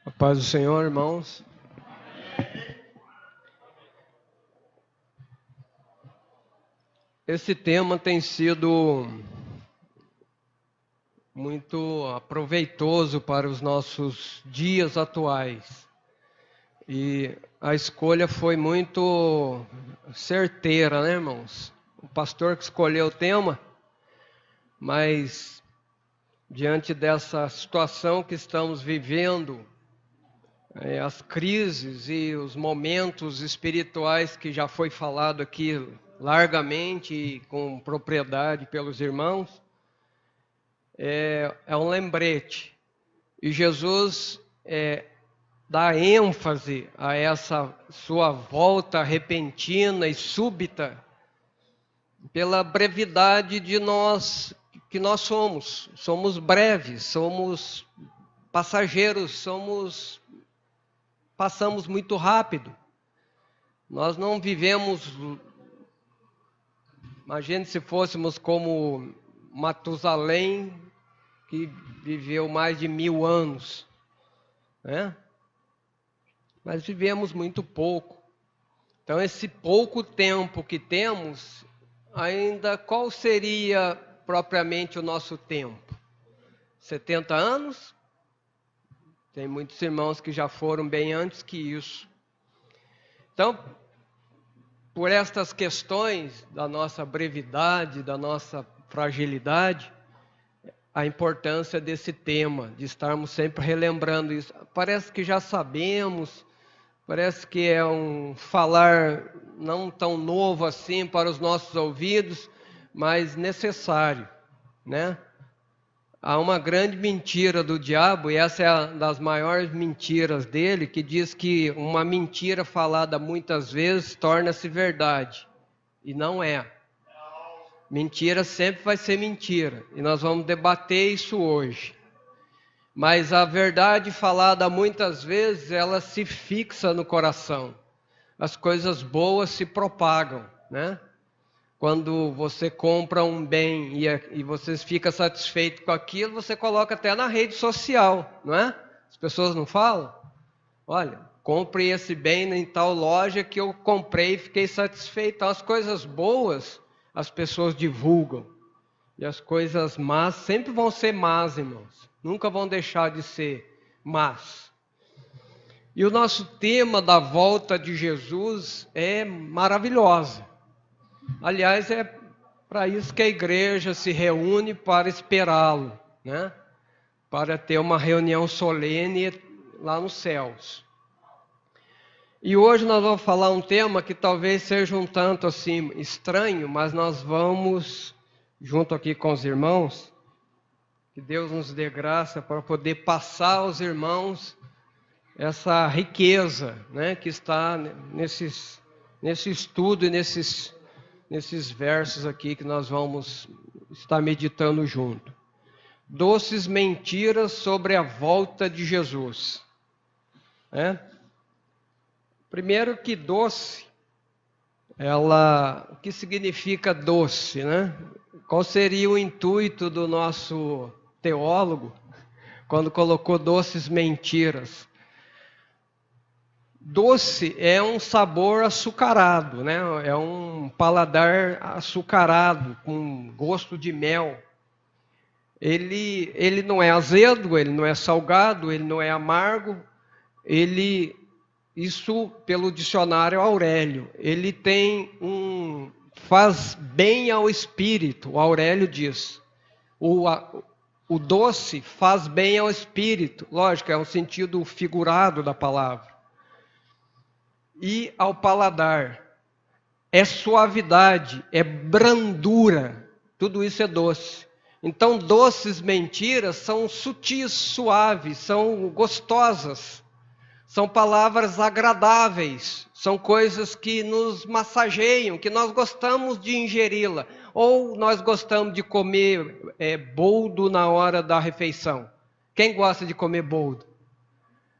A paz do Senhor, irmãos. Esse tema tem sido muito proveitoso para os nossos dias atuais. E a escolha foi muito certeira, né, irmãos? O pastor que escolheu o tema, mas diante dessa situação que estamos vivendo, as crises e os momentos espirituais que já foi falado aqui largamente e com propriedade pelos irmãos, é um lembrete. E Jesus dá ênfase a essa sua volta repentina e súbita pela brevidade de nós, que nós somos. Somos breves, somos passageiros, passamos muito rápido. Nós não vivemos. Imagine se fôssemos como Matusalém, que viveu mais de 1000 anos, né? Mas vivemos muito pouco. Então, esse pouco tempo que temos, ainda qual seria propriamente o nosso tempo? 70 anos? Tem muitos irmãos que já foram bem antes que isso. Então, por estas questões da nossa brevidade, da nossa fragilidade, a importância desse tema, de estarmos sempre relembrando isso. Parece que já sabemos, parece que é um falar não tão novo assim para os nossos ouvidos, mas necessário, né? Há uma grande mentira do diabo, e essa é uma das maiores mentiras dele, que diz que uma mentira falada muitas vezes torna-se verdade. E não é. Mentira sempre vai ser mentira. E nós vamos debater isso hoje. Mas a verdade falada muitas vezes, ela se fixa no coração. As coisas boas se propagam, né? Quando você compra um bem e você fica satisfeito com aquilo, você coloca até na rede social, não é? As pessoas não falam? Olha, compre esse bem em tal loja que eu comprei e fiquei satisfeito. Então, as coisas boas as pessoas divulgam. E as coisas más sempre vão ser más, irmãos. Nunca vão deixar de ser más. E o nosso tema da volta de Jesus é maravilhosa. Aliás, é para isso que a igreja se reúne, para esperá-lo, né? Para ter uma reunião solene lá nos céus. E hoje nós vamos falar um tema que talvez seja um tanto assim estranho, mas nós vamos, junto aqui com os irmãos, que Deus nos dê graça para poder passar aos irmãos essa riqueza, né, que está nesse estudo e nesses versos aqui que nós vamos estar meditando junto. Doces mentiras sobre a volta de Jesus. Primeiro que doce, o que significa doce, né? Qual seria o intuito do nosso teólogo quando colocou doces mentiras? Doce é um sabor açucarado, né? É um paladar açucarado, com gosto de mel. Ele não é azedo, ele não é salgado, ele não é amargo. Isso pelo dicionário Aurélio. Ele faz bem ao espírito, o Aurélio diz. O doce faz bem ao espírito, lógico, é um sentido figurado da palavra. E ao paladar, é suavidade, é brandura, tudo isso é doce. Então, doces mentiras são sutis, suaves, são gostosas, são palavras agradáveis, são coisas que nos massageiam, que nós gostamos de ingeri-la, ou nós gostamos de comer boldo na hora da refeição. Quem gosta de comer boldo?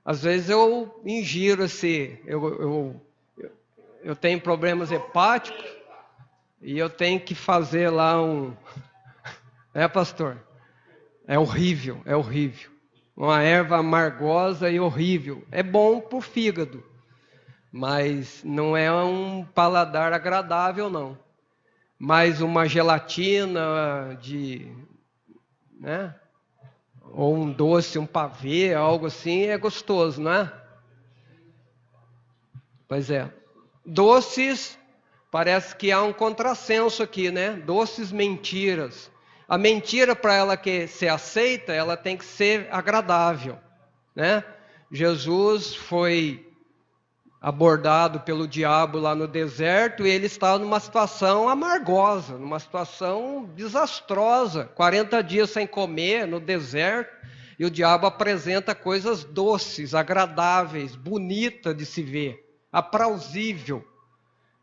Às vezes eu ingiro eu tenho problemas hepáticos e eu tenho que fazer lá pastor? É horrível, é horrível. uma erva amargosa e horrível. É bom para o fígado, mas não é um paladar agradável, não. Mas uma gelatina né? Ou um doce, um pavê, algo assim, é gostoso, não é? Pois é. Doces, parece que há um contrassenso aqui, né? Doces mentiras. A mentira, para ela ser aceita, ela tem que ser agradável, né? Jesus foi abordado pelo diabo lá no deserto e ele estava numa situação amargosa, numa situação desastrosa, 40 dias sem comer no deserto, e o diabo apresenta coisas doces, agradáveis, bonitas de se ver, aprausível,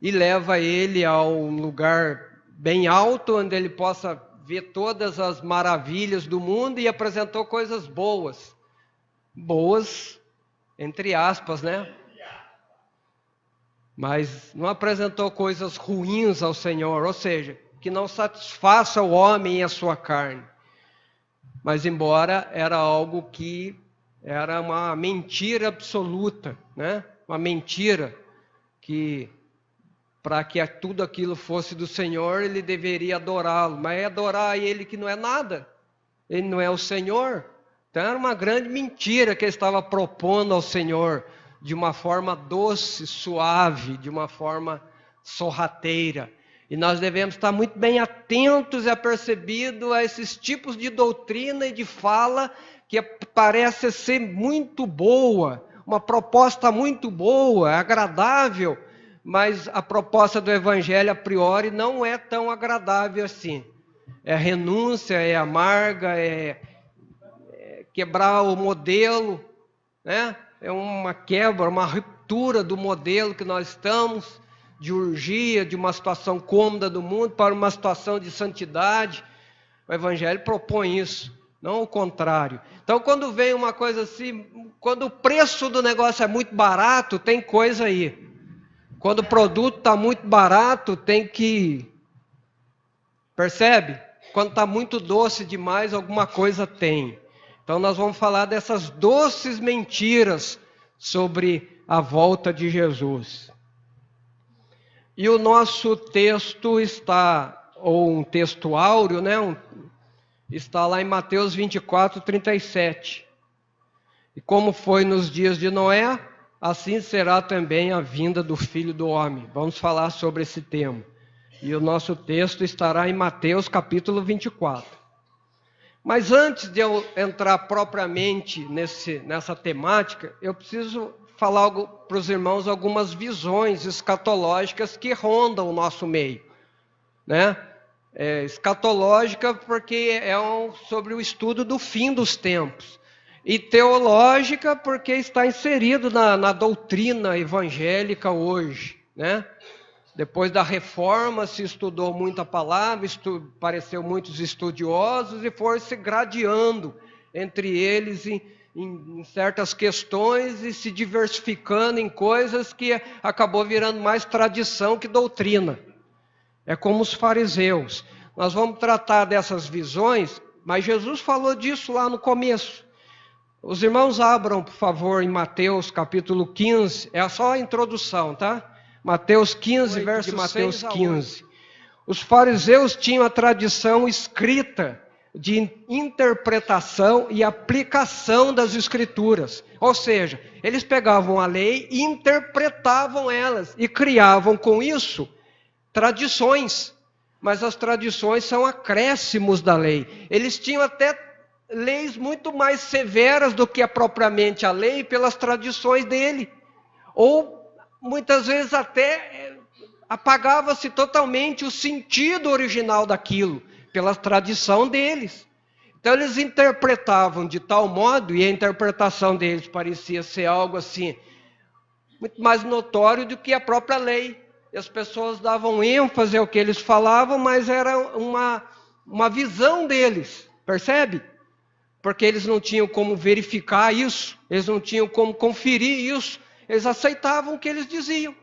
e leva ele a um lugar bem alto, onde ele possa ver todas as maravilhas do mundo, e apresentou coisas boas, entre aspas, né? Mas não apresentou coisas ruins ao Senhor, ou seja, que não satisfaça o homem e a sua carne. Mas embora era algo que era uma mentira absoluta, né? Uma mentira que, para que tudo aquilo fosse do Senhor, ele deveria adorá-lo. Mas é adorar ele que não é nada, ele não é o Senhor. Então era uma grande mentira que ele estava propondo ao Senhor, de uma forma doce, suave, de uma forma sorrateira. E nós devemos estar muito bem atentos e apercebidos a esses tipos de doutrina e de fala que parece ser muito boa, uma proposta muito boa, agradável, mas a proposta do Evangelho a priori não é tão agradável assim. É renúncia, é amarga, é quebrar o modelo, né? É uma quebra, uma ruptura do modelo que nós estamos, de urgia, de uma situação cômoda do mundo para uma situação de santidade. O Evangelho propõe isso, não o contrário. Então, quando vem uma coisa assim, quando o preço do negócio é muito barato, tem coisa aí. Quando o produto está muito barato, tem que... Percebe? Quando está muito doce demais, alguma coisa tem. Então nós vamos falar dessas doces mentiras sobre a volta de Jesus. E o nosso texto está, ou um texto áureo, né? Está lá em Mateus 24, 37. E como foi nos dias de Noé, assim será também a vinda do Filho do Homem. Vamos falar sobre esse tema. E o nosso texto estará em Mateus capítulo 24. Mas antes de eu entrar propriamente nessa temática, eu preciso falar para os irmãos algumas visões escatológicas que rondam o nosso meio, né? Escatológica porque sobre o estudo do fim dos tempos. E teológica porque está inserido na doutrina evangélica hoje, né? Depois da reforma se estudou muita palavra, apareceu muitos estudiosos e foi se gradeando entre eles em certas questões e se diversificando em coisas que acabou virando mais tradição que doutrina. É como os fariseus. Nós vamos tratar dessas visões, mas Jesus falou disso lá no começo. Os irmãos abram, por favor, em Mateus capítulo 15, é só a introdução, tá? Mateus 15, verso de Mateus 15. Os fariseus tinham a tradição escrita de interpretação e aplicação das escrituras. Ou seja, eles pegavam a lei e interpretavam elas e criavam com isso tradições. Mas as tradições são acréscimos da lei. Eles tinham até leis muito mais severas do que propriamente a lei pelas tradições dele. Ou muitas vezes até apagava-se totalmente o sentido original daquilo, pela tradição deles. Então eles interpretavam de tal modo, e a interpretação deles parecia ser algo assim, muito mais notório do que a própria lei. E as pessoas davam ênfase ao que eles falavam, mas era uma visão deles, percebe? Porque eles não tinham como verificar isso, eles não tinham como conferir isso, eles aceitavam o que eles diziam.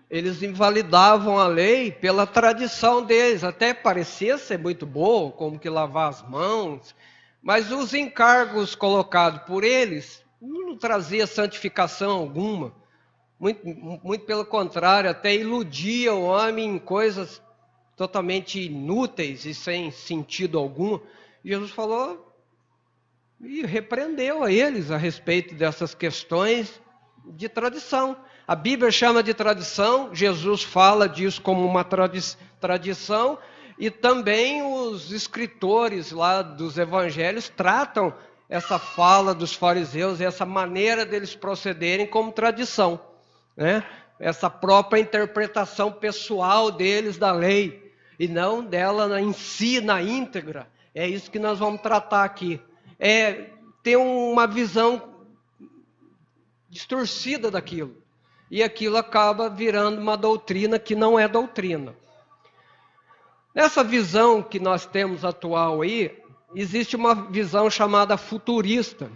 Eles invalidavam a lei pela tradição deles. Até parecia ser muito boa, como que lavar as mãos, Mas os encargos colocados por eles não trazia santificação alguma. Muito pelo contrário, até iludia o homem em coisas totalmente inúteis e sem sentido algum. Jesus falou e repreendeu a eles a respeito dessas questões de tradição. A Bíblia chama de tradição, Jesus fala disso como uma tradição, e também os escritores lá dos evangelhos tratam essa fala dos fariseus, essa maneira deles procederem como tradição, né? Essa própria interpretação pessoal deles da lei, e não dela em si, na íntegra. É isso que nós vamos tratar aqui. Ter uma visão distorcida daquilo. E aquilo acaba virando uma doutrina que não é doutrina. Nessa visão que nós temos atual aí, existe uma visão chamada futurista.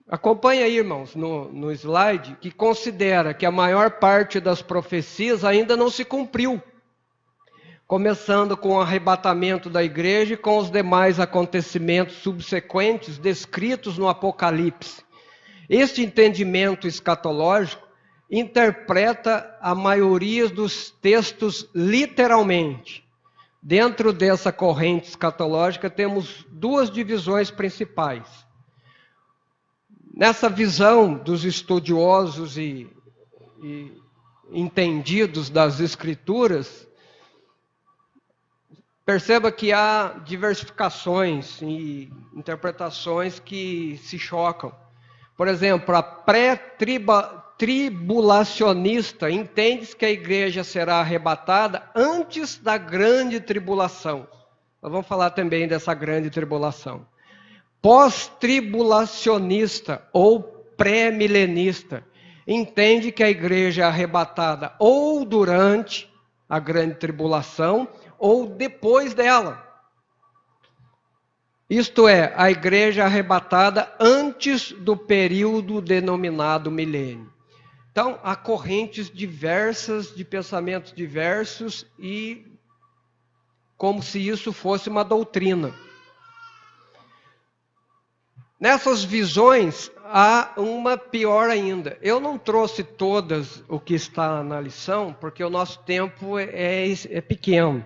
Acompanhe aí, irmãos, no slide, que considera que a maior parte das profecias ainda não se cumpriu. Começando com o arrebatamento da igreja e com os demais acontecimentos subsequentes descritos no Apocalipse. Este entendimento escatológico interpreta a maioria dos textos literalmente. Dentro dessa corrente escatológica temos duas divisões principais. Nessa visão dos estudiosos e entendidos das Escrituras, perceba que há diversificações e interpretações que se chocam. Por exemplo, a pré-tribulacionista entende que a igreja será arrebatada antes da grande tribulação. Nós vamos falar também dessa grande tribulação. Pós-tribulacionista ou pré-milenista entende que a igreja é arrebatada ou durante a grande tribulação ou depois dela. Isto é, a igreja arrebatada antes do período denominado milênio. Então, há correntes diversas, de pensamentos diversos, e como se isso fosse uma doutrina. Nessas visões, há uma pior ainda. Eu não trouxe todas o que está na lição, porque o nosso tempo é pequeno.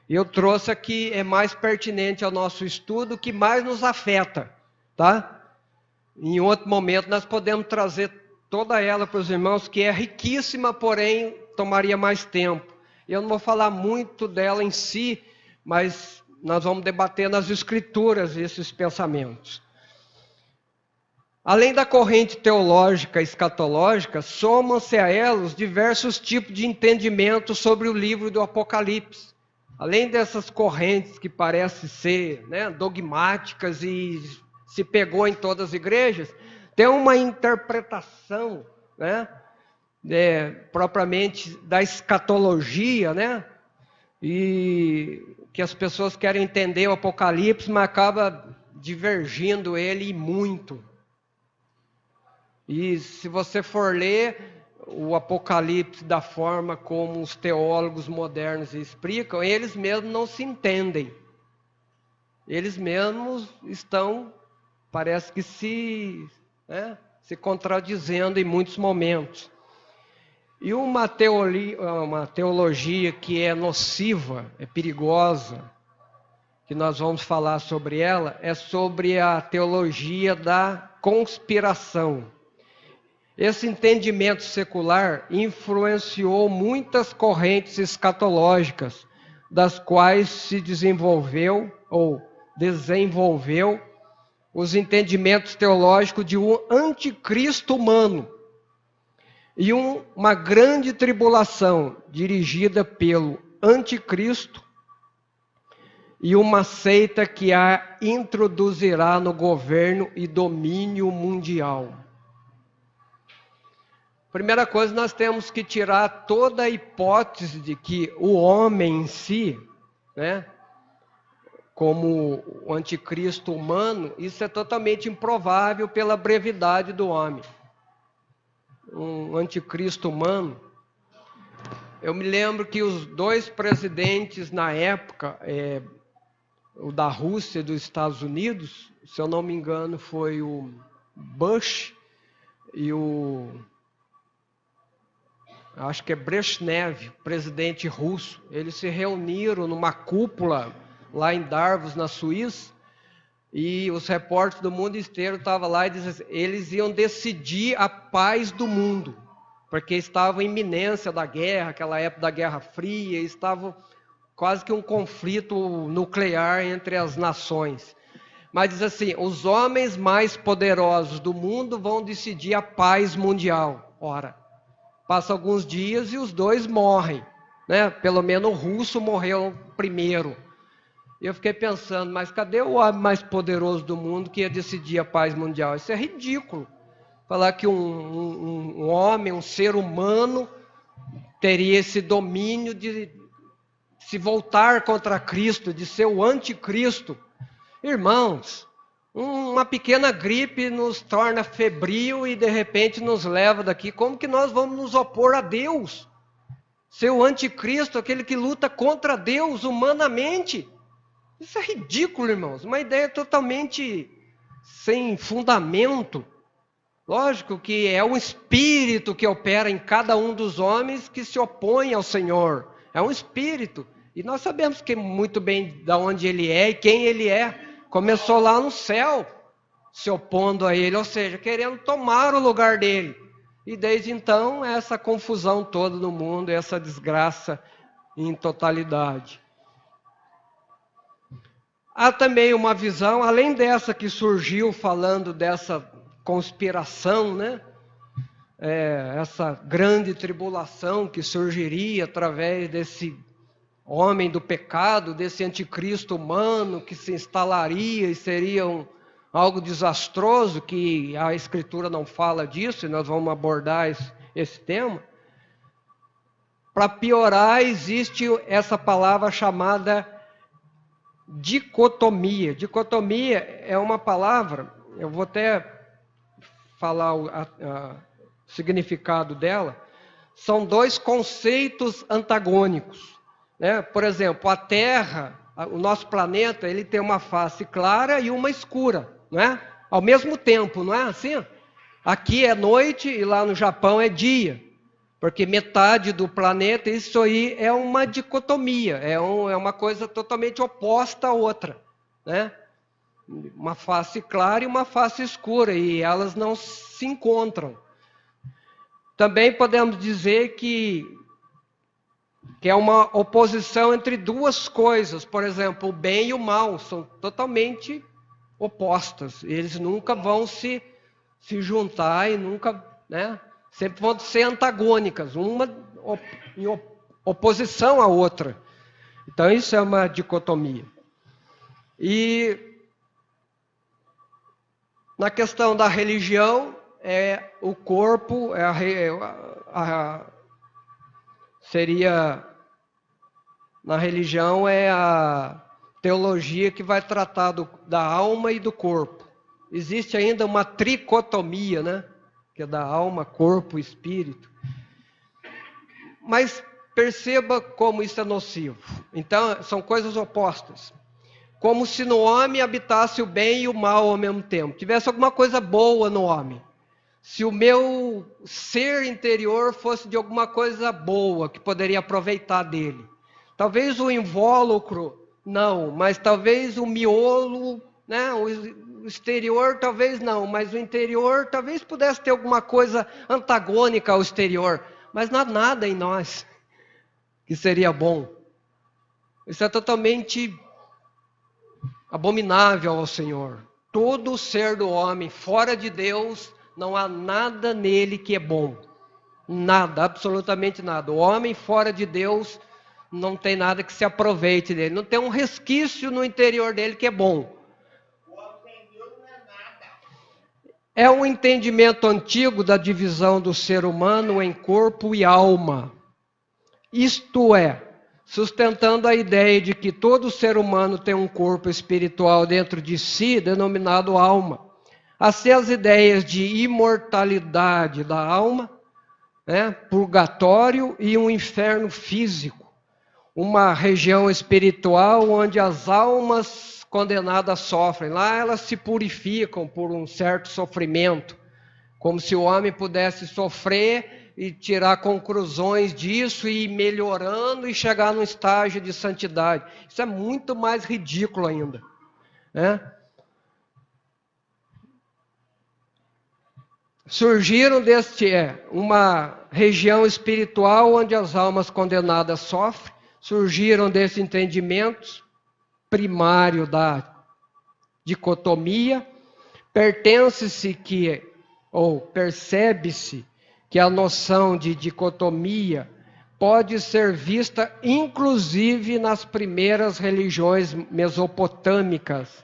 Eu trouxe aqui, é mais pertinente ao nosso estudo, que mais nos afeta, tá? Em outro momento nós podemos trazer toda ela para os irmãos, que é riquíssima, porém tomaria mais tempo. Eu não vou falar muito dela em si, mas nós vamos debater nas Escrituras esses pensamentos. Além da corrente teológica escatológica, somam-se a ela os diversos tipos de entendimento sobre o livro do Apocalipse. Além dessas correntes que parecem ser, né, dogmáticas e se pegou em todas as igrejas, tem uma interpretação, né, propriamente da escatologia, né, e que as pessoas querem entender o Apocalipse, mas acaba divergindo ele muito. E se você for ler o Apocalipse da forma como os teólogos modernos explicam, eles mesmos não se entendem. Eles mesmos estão, parece que se contradizendo em muitos momentos. E uma teologia que é nociva, é perigosa, que nós vamos falar sobre ela, é sobre a teologia da conspiração. Esse entendimento secular influenciou muitas correntes escatológicas, das quais se desenvolveu os entendimentos teológicos de um anticristo humano e uma grande tribulação dirigida pelo anticristo e uma seita que a introduzirá no governo e domínio mundial. Primeira coisa, nós temos que tirar toda a hipótese de que o homem em si, né, como o anticristo humano, isso é totalmente improvável pela brevidade do homem. Um anticristo humano. Eu me lembro que os dois presidentes na época, o da Rússia e dos Estados Unidos, se eu não me engano, foi o Bush e acho que é Brezhnev, presidente russo. Eles se reuniram numa cúpula lá em Davos, na Suíça, e os repórteres do mundo inteiro estavam lá e diziam, eles iam decidir a paz do mundo, porque estava em iminência da guerra, aquela época da Guerra Fria, estava quase que um conflito nuclear entre as nações. Mas diz assim, os homens mais poderosos do mundo vão decidir a paz mundial. Ora, passa alguns dias e os dois morrem, né? Pelo menos o russo morreu primeiro. Eu fiquei pensando, mas cadê o homem mais poderoso do mundo que ia decidir a paz mundial? Isso é ridículo. Falar que um homem, um ser humano, teria esse domínio de se voltar contra Cristo, de ser o anticristo. Irmãos, uma pequena gripe nos torna febril e de repente nos leva daqui. Como que nós vamos nos opor a Deus? Ser o anticristo, aquele que luta contra Deus humanamente. Isso é ridículo, irmãos. Uma ideia totalmente sem fundamento. Lógico que é um espírito que opera em cada um dos homens que se opõe ao Senhor. É um espírito. E nós sabemos que muito bem de onde ele é e quem ele é. Começou lá no céu, se opondo a ele, ou seja, querendo tomar o lugar dele. E desde então, essa confusão toda no mundo, essa desgraça em totalidade. Há também uma visão, além dessa que surgiu falando dessa conspiração, né? Essa grande tribulação que surgiria através desse homem do pecado, desse anticristo humano que se instalaria e seria algo desastroso, que a Escritura não fala disso, e nós vamos abordar esse tema. Para piorar, existe essa palavra chamada dicotomia. Dicotomia é uma palavra, eu vou até falar o significado dela, são dois conceitos antagônicos. Né? Por exemplo, a Terra, o nosso planeta, ele tem uma face clara e uma escura, não é? Ao mesmo tempo, não é assim? Aqui é noite e lá no Japão é dia. Porque metade do planeta, isso aí é uma dicotomia, é uma coisa totalmente oposta à outra, né? Uma face clara e uma face escura, e elas não se encontram. Também podemos dizer que é uma oposição entre duas coisas, por exemplo, o bem e o mal, são totalmente opostas, eles nunca vão se juntar e nunca, né? Sempre vão ser antagônicas, uma em oposição à outra. Então isso é uma dicotomia. E na questão da religião, o corpo, seria, na religião é a teologia que vai tratar da alma e do corpo. Existe ainda uma tricotomia, né? Que é da alma, corpo e espírito. Mas perceba como isso é nocivo. Então, são coisas opostas. Como se no homem habitasse o bem e o mal ao mesmo tempo. Tivesse alguma coisa boa no homem. Se o meu ser interior fosse de alguma coisa boa, que poderia aproveitar dele. Talvez o invólucro, não, mas talvez o miolo, né, o exterior talvez não, mas o interior talvez pudesse ter alguma coisa antagônica ao exterior, mas não há nada em nós que seria bom. Isso é totalmente abominável ao Senhor. Todo o ser do homem fora de Deus, não há nada nele que é bom. Nada, absolutamente nada. O homem fora de Deus não tem nada que se aproveite dele. Não tem um resquício no interior dele que é bom. É um entendimento antigo da divisão do ser humano em corpo e alma. Isto é, sustentando a ideia de que todo ser humano tem um corpo espiritual dentro de si, denominado alma. Assim, as ideias de imortalidade da alma, né, purgatório e um inferno físico. Uma região espiritual onde as almas condenadas sofrem. Lá elas se purificam por um certo sofrimento, como se o homem pudesse sofrer e tirar conclusões disso e ir melhorando e chegar num estágio de santidade. Isso é muito mais ridículo ainda, né? Surgiram uma região espiritual onde as almas condenadas sofrem, surgiram desse entendimento primário da dicotomia, percebe-se que a noção de dicotomia pode ser vista inclusive nas primeiras religiões mesopotâmicas,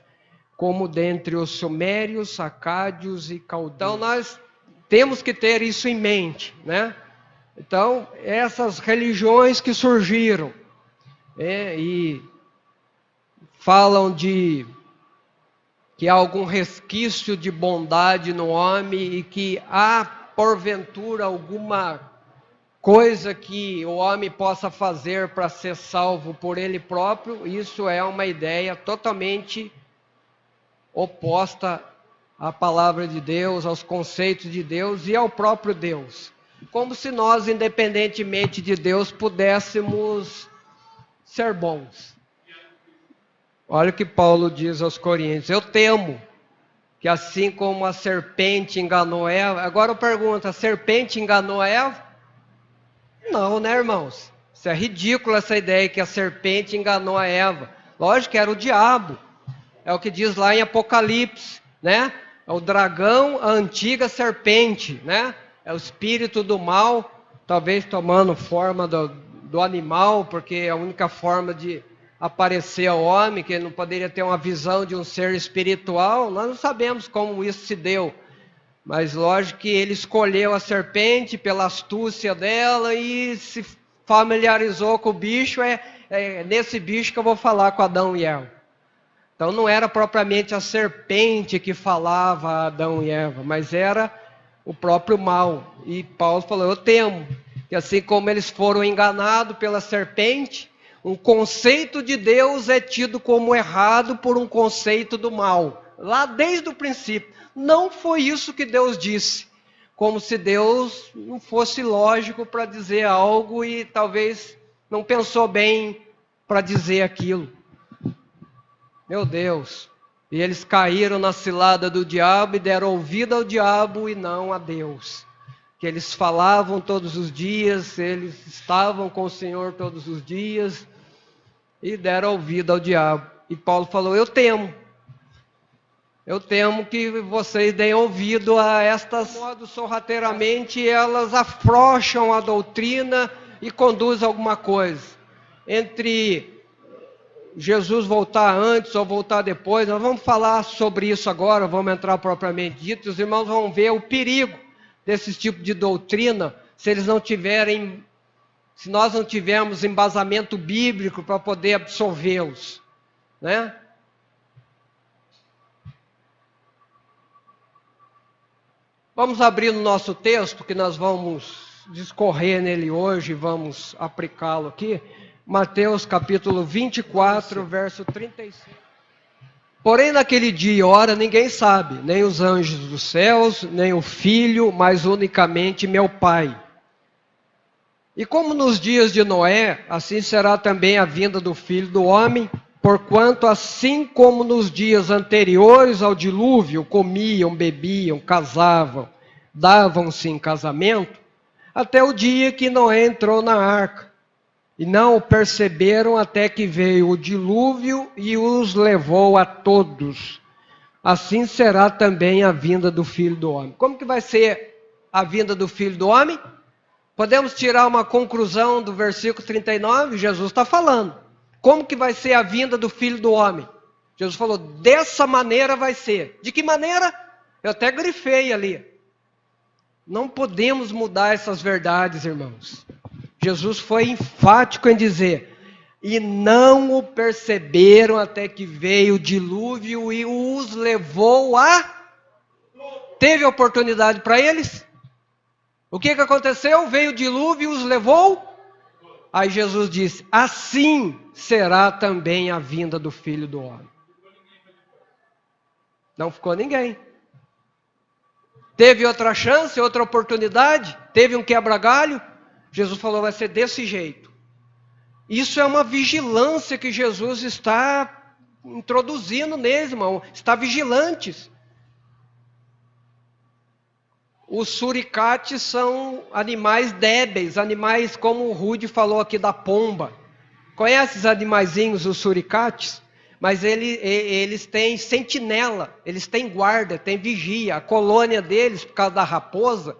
como dentre os sumérios, acádios e caldeus. Então nós temos que ter isso em mente, né? Então, essas religiões que surgiram, e falam que há algum resquício de bondade no homem e que há, porventura, alguma coisa que o homem possa fazer para ser salvo por ele próprio, isso é uma ideia totalmente oposta à palavra de Deus, aos conceitos de Deus e ao próprio Deus. Como se nós, independentemente de Deus, pudéssemos ser bons. Olha o que Paulo diz aos Coríntios: eu temo que assim como a serpente enganou Eva... Agora eu pergunto, a serpente enganou Eva? Não, né, irmãos? Isso é ridículo, essa ideia que a serpente enganou a Eva. Lógico que era o diabo. É o que diz lá em Apocalipse, né? É o dragão, a antiga serpente, né? É o espírito do mal, talvez tomando forma do animal, porque é a única forma de aparecer ao homem, que ele não poderia ter uma visão de um ser espiritual. Nós não sabemos como isso se deu, mas lógico que ele escolheu a serpente pela astúcia dela e se familiarizou com o bicho. É nesse bicho que eu vou falar com Adão e Eva. Então não era propriamente a serpente que falava a Adão e Eva, mas era o próprio mal. E Paulo falou: eu temo que assim como eles foram enganados pela serpente, um conceito de Deus é tido como errado por um conceito do mal. Lá desde o princípio. Não foi isso que Deus disse. Como se Deus não fosse lógico para dizer algo e talvez não pensou bem para dizer aquilo. Meu Deus. E eles caíram na cilada do diabo e deram ouvido ao diabo e não a Deus. Que eles falavam todos os dias, eles estavam com o Senhor todos os dias e deram ouvido ao diabo. E Paulo falou: eu temo que vocês deem ouvido a estas modos sorrateiramente, elas afrouxam a doutrina e conduzem a alguma coisa. Entre Jesus voltar antes ou voltar depois, nós vamos falar sobre isso agora, vamos entrar propriamente dito, os irmãos vão ver o perigo desse tipo de doutrina, se nós não tivermos embasamento bíblico para poder absorvê-los, né? Vamos abrir no nosso texto, que nós vamos discorrer nele hoje, vamos aplicá-lo aqui. Mateus capítulo 24, verso 35. Porém naquele dia e hora ninguém sabe, nem os anjos dos céus, nem o Filho, mas unicamente meu Pai. E como nos dias de Noé, assim será também a vinda do Filho do Homem, porquanto assim como nos dias anteriores ao dilúvio, comiam, bebiam, casavam, davam-se em casamento, até o dia que Noé entrou na arca. E não o perceberam até que veio o dilúvio e os levou a todos. Assim será também a vinda do Filho do Homem. Como que vai ser a vinda do Filho do Homem? Podemos tirar uma conclusão do versículo 39, Jesus está falando. Como que vai ser a vinda do Filho do Homem? Jesus falou: dessa maneira vai ser. De que maneira? Eu até grifei ali. Não podemos mudar essas verdades, irmãos. Jesus foi enfático em dizer: e não o perceberam até que veio o dilúvio e os levou a... Teve oportunidade para eles? O que aconteceu? Veio o dilúvio e os levou? Aí Jesus disse: assim será também a vinda do Filho do Homem. Não ficou ninguém. Teve outra chance, outra oportunidade, teve um quebra-galho. Jesus falou, vai ser desse jeito. Isso é uma vigilância que Jesus está introduzindo neles, irmão. Está vigilantes. Os suricates são animais débeis, animais como o Rude falou aqui da pomba. Conhece os animaizinhos, os suricates? Mas eles têm sentinela, eles têm guarda, têm vigia. A colônia deles, por causa da raposa,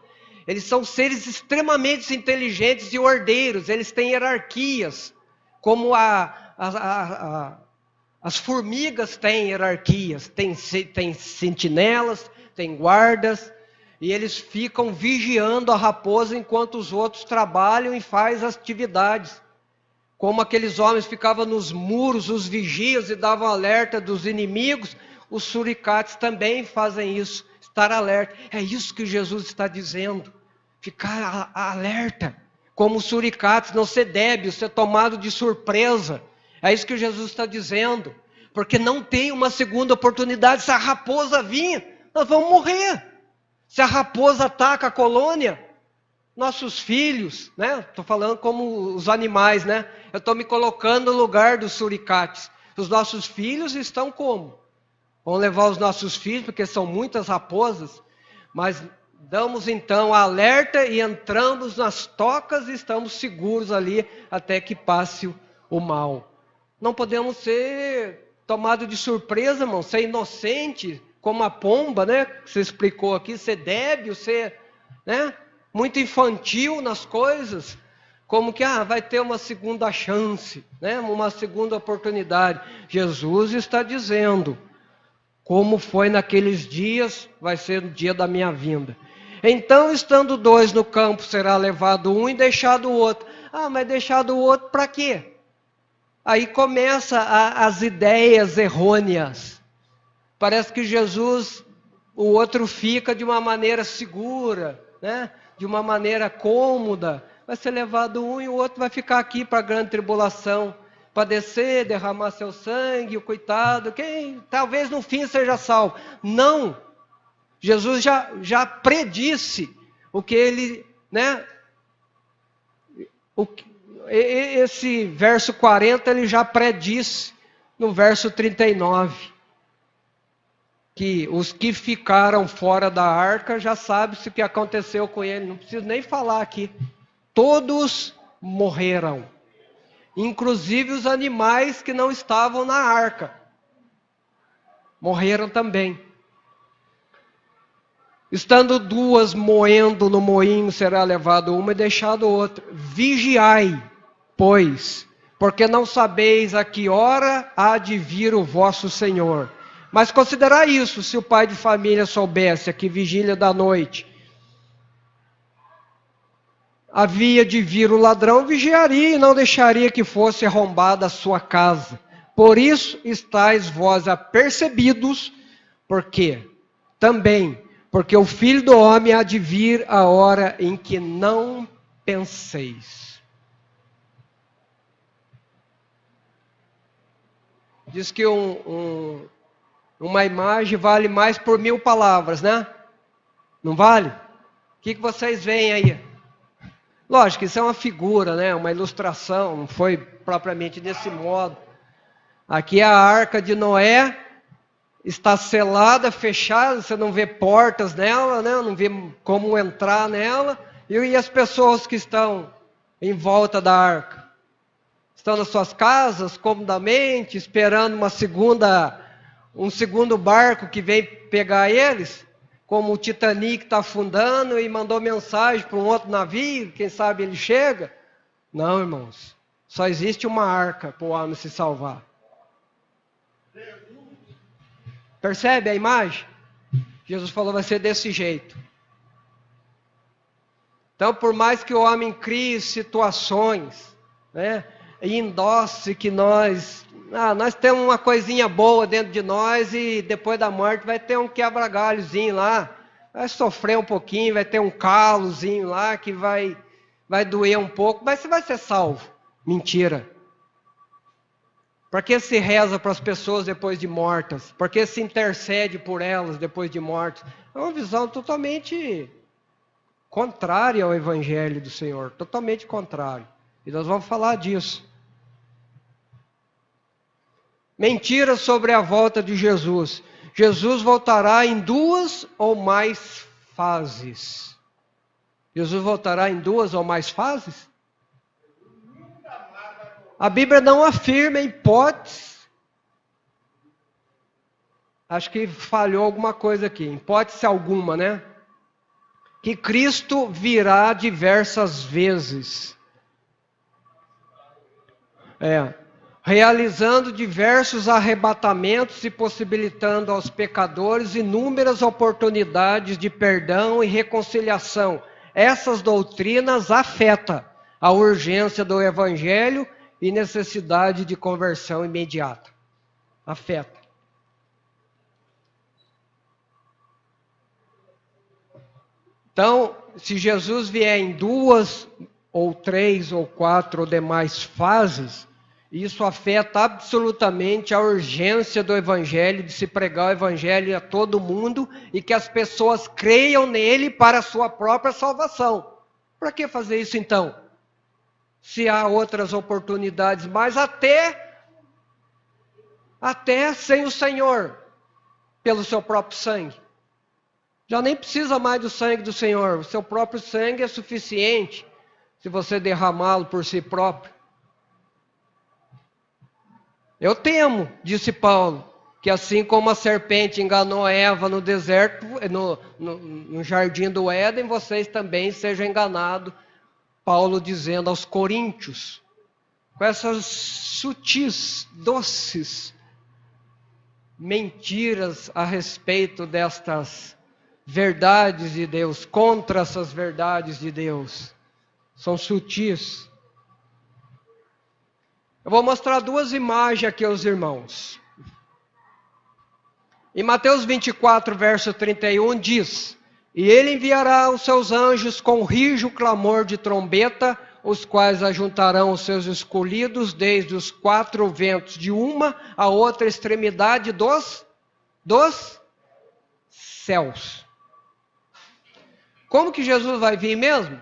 eles são seres extremamente inteligentes e ordeiros. Eles têm hierarquias, como as formigas têm hierarquias. Tem sentinelas, tem guardas. E eles ficam vigiando a raposa enquanto os outros trabalham e fazem as atividades. Como aqueles homens ficavam nos muros, os vigias, e davam alerta dos inimigos, os suricates também fazem isso, estar alerta. É isso que Jesus está dizendo, ficar alerta. Como os suricates, não ser débil, ser tomado de surpresa. É isso que Jesus está dizendo. Porque não tem uma segunda oportunidade. Se a raposa vir, nós vamos morrer. Se a raposa ataca a colônia, nossos filhos, né? Estou falando como os animais, né? Eu estou me colocando no lugar dos suricates. Os nossos filhos estão como? Vão levar os nossos filhos, porque são muitas raposas. Mas damos então a alerta e entramos nas tocas e estamos seguros ali até que passe o mal. Não podemos ser tomados de surpresa, irmão, ser inocente, como a pomba, né? Que você explicou aqui, ser débil, ser, né? Muito infantil nas coisas, como que vai ter uma segunda chance, né? Uma segunda oportunidade. Jesus está dizendo, como foi naqueles dias, vai ser o dia da minha vinda. Então, estando dois no campo, será levado um e deixado o outro. Mas deixado o outro para quê? Aí começa as ideias errôneas. Parece que Jesus, o outro fica de uma maneira segura, né? De uma maneira cômoda. Vai ser levado um e o outro vai ficar aqui para a grande tribulação. Padecer, derramar seu sangue, o coitado, quem talvez no fim seja salvo. Não! Jesus já predisse o que ele, né? Esse verso 40 ele já predisse no verso 39. Que os que ficaram fora da arca já sabem o que aconteceu com ele. Não preciso nem falar aqui. Todos morreram. Inclusive os animais que não estavam na arca. Morreram também. Estando duas moendo no moinho, será levado uma e deixado outra. Vigiai, pois, porque não sabeis a que hora há de vir o vosso Senhor. Mas considerai isso, se o pai de família soubesse a que vigília da noite havia de vir o ladrão, vigiaria e não deixaria que fosse arrombada a sua casa. Por isso estáis vós apercebidos, porque o Filho do Homem há de vir a hora em que não penseis. Diz que uma imagem vale mais por 1000 palavras, né? Não vale? O que vocês veem aí? Lógico, isso é uma figura, né? Uma ilustração, não foi propriamente desse modo. Aqui a arca de Noé está selada, fechada, você não vê portas nela, né? Não vê como entrar nela. E as pessoas que estão em volta da arca? Estão nas suas casas, comodamente, esperando um segundo barco que vem pegar eles, como o Titanic está afundando e mandou mensagem para um outro navio, quem sabe ele chega. Não, irmãos, só existe uma arca para o homem se salvar. Percebe a imagem? Jesus falou, vai ser desse jeito. Então, por mais que o homem crie situações, né, e endosse que nós temos uma coisinha boa dentro de nós e depois da morte vai ter um quebra-galhozinho lá, vai sofrer um pouquinho, vai ter um calozinho lá que vai doer um pouco, mas você vai ser salvo. Mentira. Para que se reza para as pessoas depois de mortas? Para que se intercede por elas depois de mortas? É uma visão totalmente contrária ao Evangelho do Senhor, totalmente contrário. E nós vamos falar disso. Mentiras sobre a volta de Jesus. Jesus voltará em 2 ou mais fases. Jesus voltará em 2 ou mais fases? A Bíblia não afirma hipótese. Acho que falhou alguma coisa aqui. Hipótese alguma, né? Que Cristo virá diversas vezes. Realizando diversos arrebatamentos e possibilitando aos pecadores inúmeras oportunidades de perdão e reconciliação. Essas doutrinas afetam a urgência do Evangelho e necessidade de conversão imediata. Afeta. Então, se Jesus vier em 2 ou 3 ou 4 ou demais fases, isso afeta absolutamente a urgência do Evangelho, de se pregar o Evangelho a todo mundo e que as pessoas creiam nele para a sua própria salvação. Para que fazer isso então? Se há outras oportunidades, mas até sem o Senhor, pelo seu próprio sangue. Já nem precisa mais do sangue do Senhor, o seu próprio sangue é suficiente se você derramá-lo por si próprio. Eu temo, disse Paulo, que assim como a serpente enganou Eva no deserto, no jardim do Éden, vocês também sejam enganados. Paulo dizendo aos coríntios, com essas sutis, doces mentiras a respeito destas verdades de Deus, contra essas verdades de Deus. São sutis. Eu vou mostrar 2 imagens aqui aos irmãos. Em Mateus 24, verso 31, diz: E ele enviará os seus anjos com rijo clamor de trombeta, os quais ajuntarão os seus escolhidos desde os 4 ventos, de uma a outra extremidade dos céus. Como que Jesus vai vir mesmo?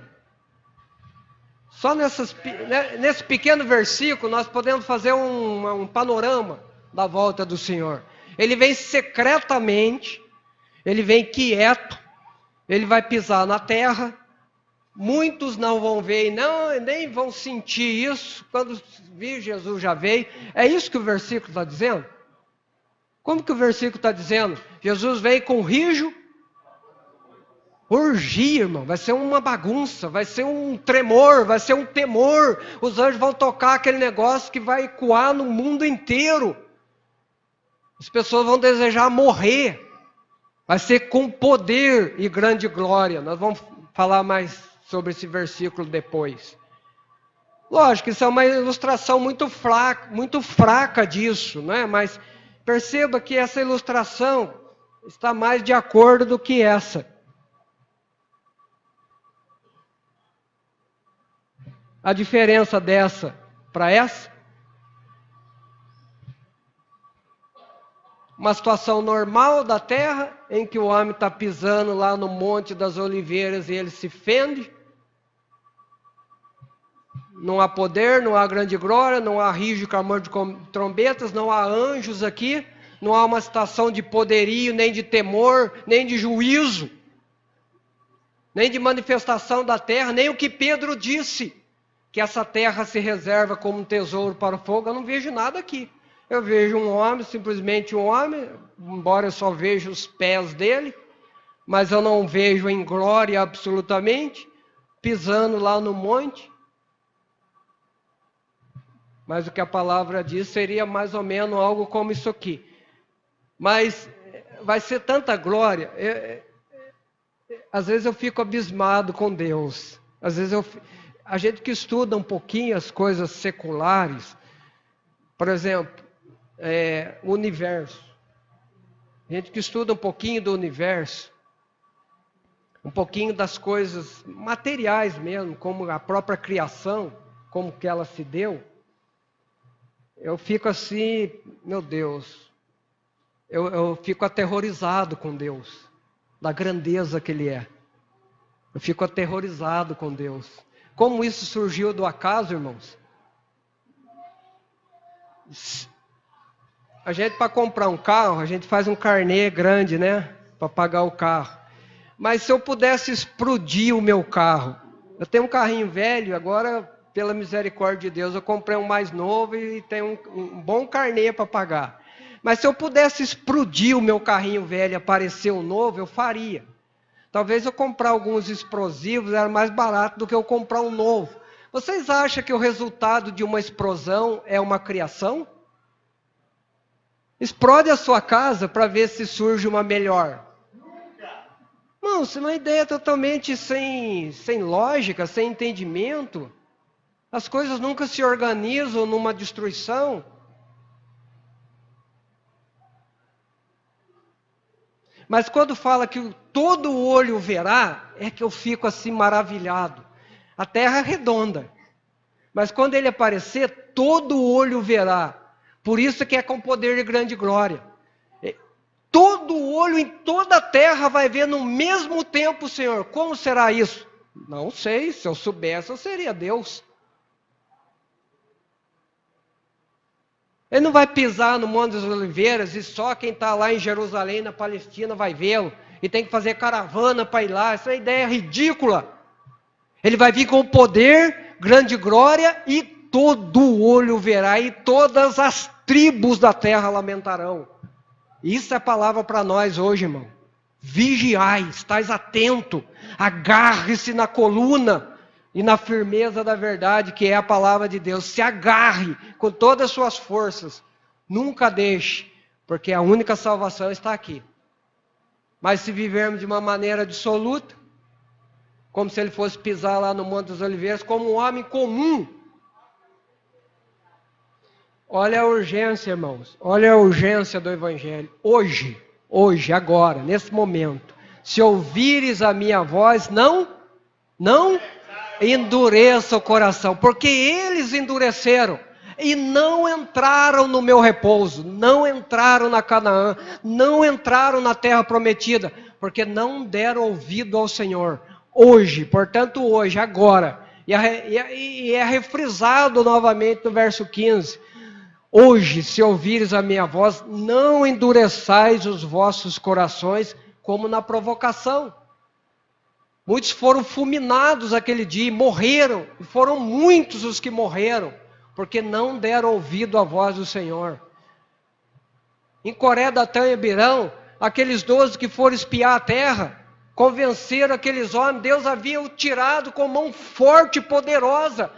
Só nesse pequeno versículo nós podemos fazer um panorama da volta do Senhor. Ele vem secretamente, ele vem quieto, ele vai pisar na terra. Muitos não vão ver e nem vão sentir isso. Quando vir Jesus já veio. É isso que o versículo está dizendo? Como que o versículo está dizendo? Jesus veio com rijo. Orgia, irmão, vai ser uma bagunça, vai ser um tremor, vai ser um temor. Os anjos vão tocar aquele negócio que vai ecoar no mundo inteiro. As pessoas vão desejar morrer. Vai ser com poder e grande glória. Nós vamos falar mais sobre esse versículo depois. Lógico, isso é uma ilustração muito fraca disso, não é? Mas perceba que essa ilustração está mais de acordo do que essa. A diferença dessa para essa? Uma situação normal da terra, em que o homem está pisando lá no Monte das Oliveiras e ele se fende. Não há poder, não há grande glória, não há rijo e clamor de trombetas, não há anjos aqui, não há uma situação de poderio, nem de temor, nem de juízo, nem de manifestação da terra, nem o que Pedro disse, que essa terra se reserva como um tesouro para o fogo. Eu não vejo nada aqui. Eu vejo um homem, simplesmente um homem, embora eu só veja os pés dele, mas eu não vejo em glória absolutamente, pisando lá no monte. Mas o que a palavra diz seria mais ou menos algo como isso aqui. Mas vai ser tanta glória. Às vezes eu fico abismado com Deus. Às vezes a gente que estuda um pouquinho as coisas seculares, por exemplo, o universo. A gente que estuda um pouquinho do universo, um pouquinho das coisas materiais mesmo, como a própria criação, como que ela se deu. eu fico assim, meu Deus, eu fico aterrorizado com Deus, da grandeza que Ele é. Eu fico aterrorizado com Deus. Como isso surgiu do acaso, irmãos? A gente, para comprar um carro, a gente faz um carnê grande, né? Para pagar o carro. Mas se eu pudesse explodir o meu carro, eu tenho um carrinho velho, agora, pela misericórdia de Deus, eu comprei um mais novo e tenho um bom carnê para pagar. Mas se eu pudesse explodir o meu carrinho velho e aparecer um novo, eu faria. Talvez eu comprar alguns explosivos era mais barato do que eu comprar um novo. Vocês acham que o resultado de uma explosão é uma criação? Explode a sua casa para ver se surge uma melhor. Não, isso é uma ideia totalmente sem lógica, sem entendimento. As coisas nunca se organizam numa destruição. Mas quando fala que todo olho verá, é que eu fico assim maravilhado. A terra é redonda. Mas quando ele aparecer, todo olho verá. Por isso que é com poder de grande glória. Todo olho em toda a terra vai ver no mesmo tempo, Senhor. Como será isso? Não sei, se eu soubesse, eu seria Deus. Ele não vai pisar no Monte das Oliveiras e só quem está lá em Jerusalém, na Palestina, vai vê-lo. E tem que fazer caravana para ir lá. Essa é uma ideia ridícula. Ele vai vir com poder, grande glória, e todo olho verá, e todas as tribos da terra lamentarão. Isso é palavra para nós hoje, irmão. Vigiai, estais atento, agarre-se na coluna e na firmeza da verdade, que é a palavra de Deus. Se agarre com todas as suas forças, nunca deixe, porque a única salvação está aqui. Mas se vivermos de uma maneira dissoluta, como se ele fosse pisar lá no Monte das Oliveiras, como um homem comum. Olha a urgência, irmãos. Olha a urgência do Evangelho. Hoje, agora, nesse momento. Se ouvires a minha voz, não endureça o coração. Porque eles endureceram e não entraram no meu repouso. Não entraram na Canaã. Não entraram na terra prometida. Porque não deram ouvido ao Senhor. Hoje, portanto hoje, agora. E é refrisado novamente no verso 15. Hoje, se ouvires a minha voz, não endureçais os vossos corações como na provocação. Muitos foram fulminados aquele dia e morreram. E foram muitos os que morreram, porque não deram ouvido à voz do Senhor. Em Coré, Datã e Abirão, aqueles 12 que foram espiar a terra, convenceram aqueles homens, Deus havia o tirado com mão forte e poderosa,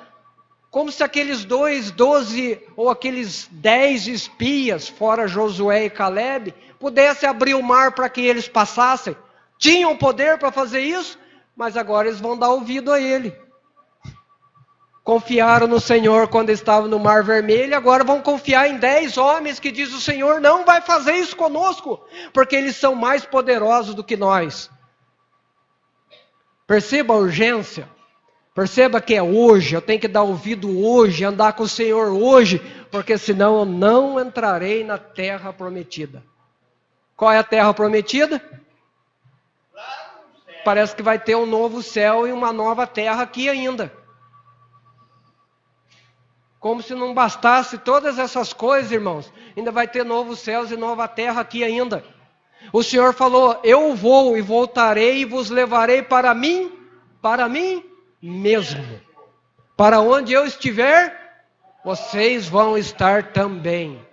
como se aqueles 12 ou aqueles 10 espias, fora Josué e Caleb, pudessem abrir o mar para que eles passassem. Tinham poder para fazer isso, mas agora eles vão dar ouvido a ele. Confiaram no Senhor quando estavam no Mar Vermelho, agora vão confiar em 10 homens que diz o Senhor não vai fazer isso conosco, porque eles são mais poderosos do que nós. Perceba a urgência. Perceba que é hoje, eu tenho que dar ouvido hoje, andar com o Senhor hoje, porque senão eu não entrarei na terra prometida. Qual é a terra prometida? Parece que vai ter um novo céu e uma nova terra aqui ainda. Como se não bastasse todas essas coisas, irmãos, ainda vai ter novos céus e nova terra aqui ainda. O Senhor falou, eu vou e voltarei e vos levarei para mim mesmo. Para onde eu estiver, vocês vão estar também.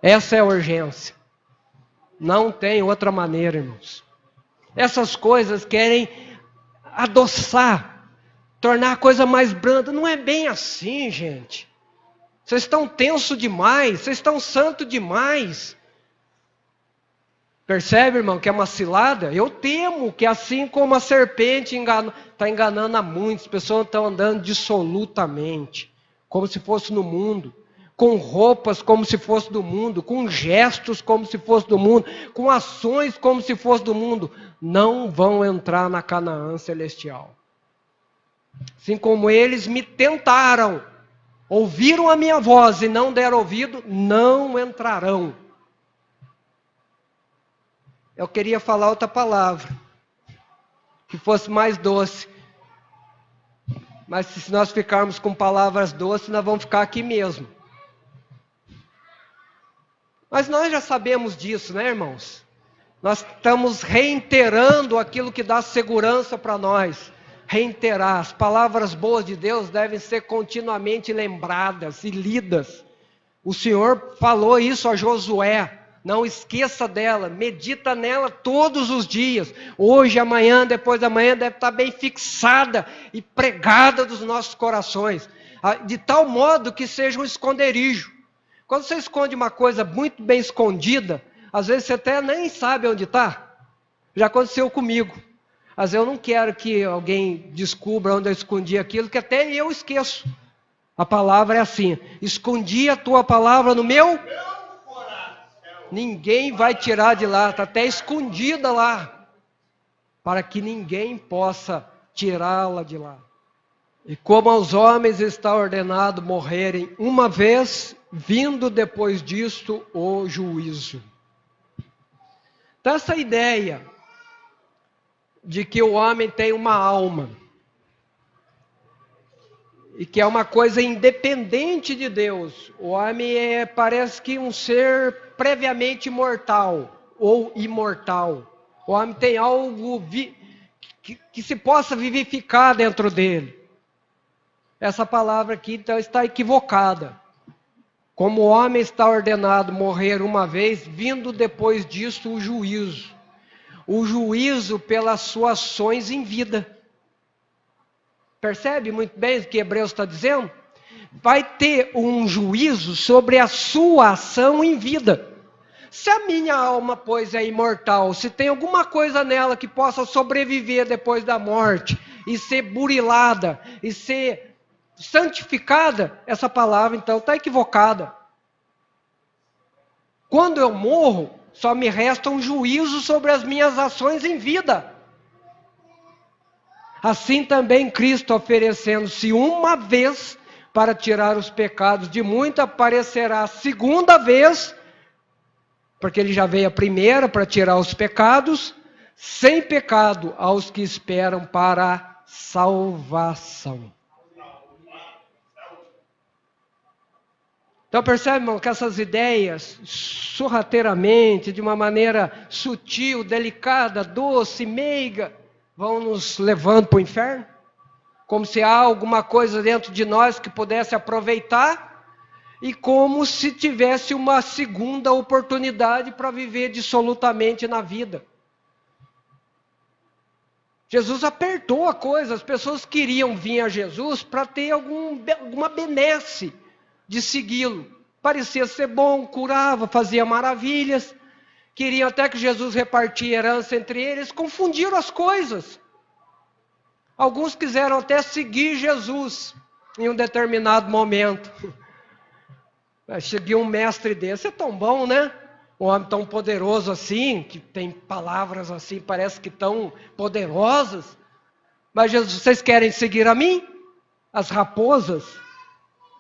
Essa é a urgência. Não tem outra maneira, irmãos. Essas coisas querem adoçar, tornar a coisa mais branda. Não é bem assim, gente. Vocês estão tensos demais, vocês estão santos demais. Percebe, irmão, que é uma cilada? Eu temo que assim como a serpente está enganando a muitas, pessoas estão andando dissolutamente, como se fosse no mundo, com roupas como se fosse do mundo, com gestos como se fosse do mundo, com ações como se fosse do mundo, não vão entrar na Canaã celestial. Assim como eles me tentaram, ouviram a minha voz e não deram ouvido, não entrarão. Eu queria falar outra palavra, que fosse mais doce. Mas se nós ficarmos com palavras doces, nós vamos ficar aqui mesmo. Mas nós já sabemos disso, né, irmãos? Nós estamos reiterando aquilo que dá segurança para nós. Reiterar. As palavras boas de Deus devem ser continuamente lembradas e lidas. O Senhor falou isso a Josué. Não esqueça dela, medita nela todos os dias. Hoje, amanhã, depois da manhã, deve estar bem fixada e pregada dos nossos corações. De tal modo que seja um esconderijo. Quando você esconde uma coisa muito bem escondida, às vezes você até nem sabe onde está. Já aconteceu comigo. Às vezes eu não quero que alguém descubra onde eu escondi aquilo, que até eu esqueço. A palavra é assim: escondi a tua palavra no meu... Ninguém vai tirar de lá, está até escondida lá, para que ninguém possa tirá-la de lá. E como aos homens está ordenado morrerem uma vez, vindo depois disto o juízo. Então essa ideia de que o homem tem uma alma, e que é uma coisa independente de Deus. O homem parece que um ser previamente mortal ou imortal. O homem tem algo que se possa vivificar dentro dele. Essa palavra aqui então está equivocada. Como o homem está ordenado morrer uma vez, vindo depois disso o juízo. O juízo pelas suas ações em vida. Percebe muito bem o que Hebreus está dizendo? Vai ter um juízo sobre a sua ação em vida. Se a minha alma, pois, é imortal, se tem alguma coisa nela que possa sobreviver depois da morte, e ser burilada, e ser santificada, essa palavra então está equivocada. Quando eu morro, só me resta um juízo sobre as minhas ações em vida. Assim também Cristo, oferecendo-se uma vez para tirar os pecados de muitos, aparecerá a segunda vez, porque ele já veio a primeira para tirar os pecados, sem pecado aos que esperam para a salvação. Então percebe, irmão, que essas ideias, sorrateiramente, de uma maneira sutil, delicada, doce, meiga, vão nos levando para o inferno? Como se há alguma coisa dentro de nós que pudesse aproveitar, e como se tivesse uma segunda oportunidade para viver dissolutamente na vida. Jesus apertou a coisa, as pessoas queriam vir a Jesus para ter alguma benesse de segui-lo. Parecia ser bom, curava, fazia maravilhas. Queriam até que Jesus repartia herança entre eles, confundiram as coisas. Alguns quiseram até seguir Jesus em um determinado momento. Seguir um mestre desse é tão bom, né? Um homem tão poderoso assim, que tem palavras assim, parece que tão poderosas. Mas Jesus, vocês querem seguir a mim? As raposas